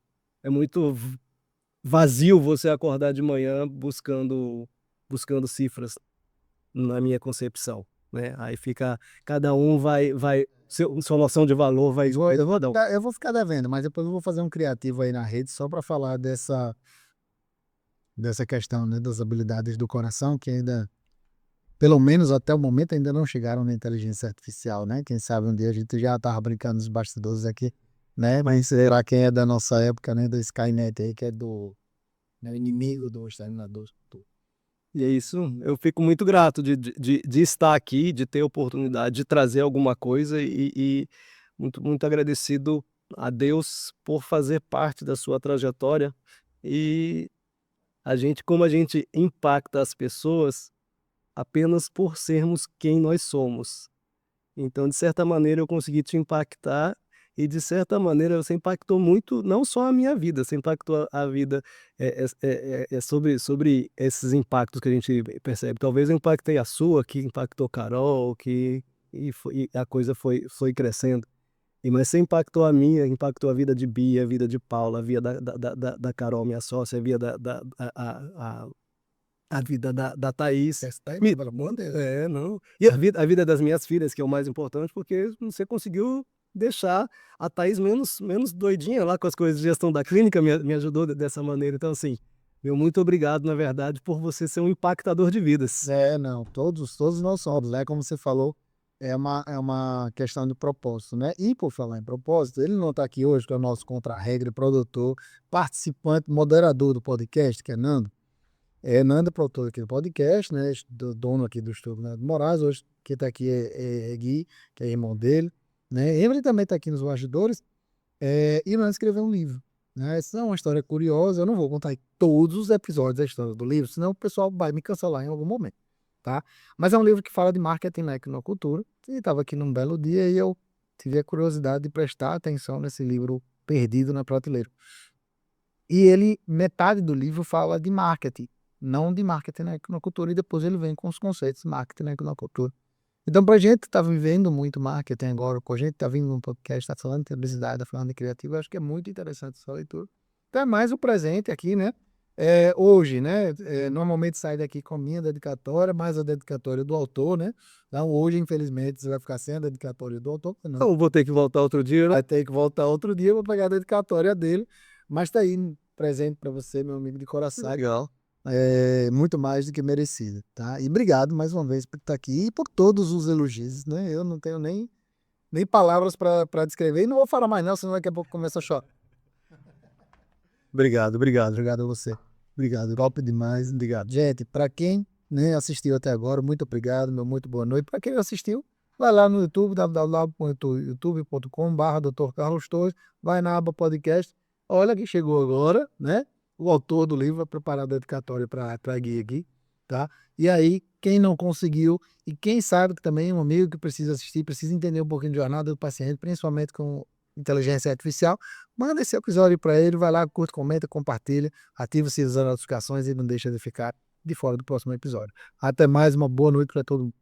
vazio você acordar de manhã buscando cifras, na minha concepção, né? Aí fica, cada um sua noção de valor vai. Eu vou ficar devendo, mas depois eu vou fazer um criativo aí na rede só para falar dessa questão, né, das habilidades do coração, que ainda, pelo menos até o momento, ainda não chegaram na inteligência artificial, né? Quem sabe um dia a gente já tava brincando nos bastidores aqui, né? Mas será quem é da nossa época, né, do Skynet aí, que é né, inimigo do exterminador. E é isso, eu fico muito grato de estar aqui, de ter a oportunidade de trazer alguma coisa e muito, muito agradecido a Deus por fazer parte da sua trajetória, e como a gente impacta as pessoas apenas por sermos quem nós somos. Então, de certa maneira, eu consegui te impactar e, de certa maneira, você impactou muito, não só a minha vida, você impactou a vida, sobre esses impactos que a gente percebe. Talvez eu impactei a sua, que impactou Carol, e a coisa foi crescendo. Mas você impactou a minha, impactou a vida de Bia, a vida de Paula, a vida da Carol, minha sócia, a vida a vida da Thaís. Pelo amor de Deus. Não. E a vida das minhas filhas, que é o mais importante, porque você conseguiu deixar a Thaís menos doidinha lá com as coisas de gestão da clínica, me ajudou dessa maneira. Então, assim, meu muito obrigado, na verdade, por você ser um impactador de vidas. Não, todos nós somos, né? Como você falou, é uma questão de propósito, né? E por falar em propósito, ele não está aqui hoje, que é o nosso contra-regra, produtor, participante, moderador do podcast, que é Nando. Nando é produtor aqui do podcast, né? Dono aqui do Estúdio Nando Moraes. Hoje quem está aqui é Gui, que é irmão dele, né? Emily também está aqui nos bastidores. E o Nando escreveu um livro, né? Essa é uma história curiosa. Eu não vou contar aí todos os episódios da história do livro, senão o pessoal vai me cancelar em algum momento, tá? Mas é um livro que fala de marketing na equinocultura. E estava aqui num belo dia e eu tive a curiosidade de prestar atenção nesse livro perdido na prateleira. E metade do livro fala de marketing, não de marketing na equinocultura, e depois ele vem com os conceitos de marketing na equinocultura. Então, para a gente que está vivendo muito marketing agora, com a gente está vindo num podcast, está falando de publicidade, está falando de criativo, eu acho que é muito interessante essa leitura. Então, é mais o presente aqui, né? Hoje, né? Normalmente sai daqui com a minha dedicatória, mais a dedicatória do autor, né? Então, hoje, infelizmente, você vai ficar sem a dedicatória do autor. Não. Então, vou ter que voltar outro dia, né? Vai ter que voltar outro dia, eu vou pegar a dedicatória dele. Mas está aí, presente para você, meu amigo de coração. Legal. Muito mais do que merecido, tá? E obrigado mais uma vez por estar aqui e por todos os elogios, né? Eu não tenho nem palavras para descrever e não vou falar mais não, senão daqui a pouco começa a chorar. Obrigado. Obrigado a você. Obrigado, top demais. Obrigado. Gente, para quem nem assistiu até agora, muito obrigado, meu muito boa noite. Para quem não assistiu, vai lá no YouTube, www.youtube.com/Dr. Carlos Torres, vai na aba podcast, olha que chegou agora, né? O autor do livro vai preparar a dedicatória para Gui aqui, tá? E aí, quem não conseguiu, e quem sabe que também é um amigo que precisa assistir, precisa entender um pouquinho de jornada do paciente, principalmente com inteligência artificial, manda esse episódio para ele, vai lá, curte, comenta, compartilha, ativa as notificações e não deixa de ficar de fora do próximo episódio. Até mais, uma boa noite para todo mundo.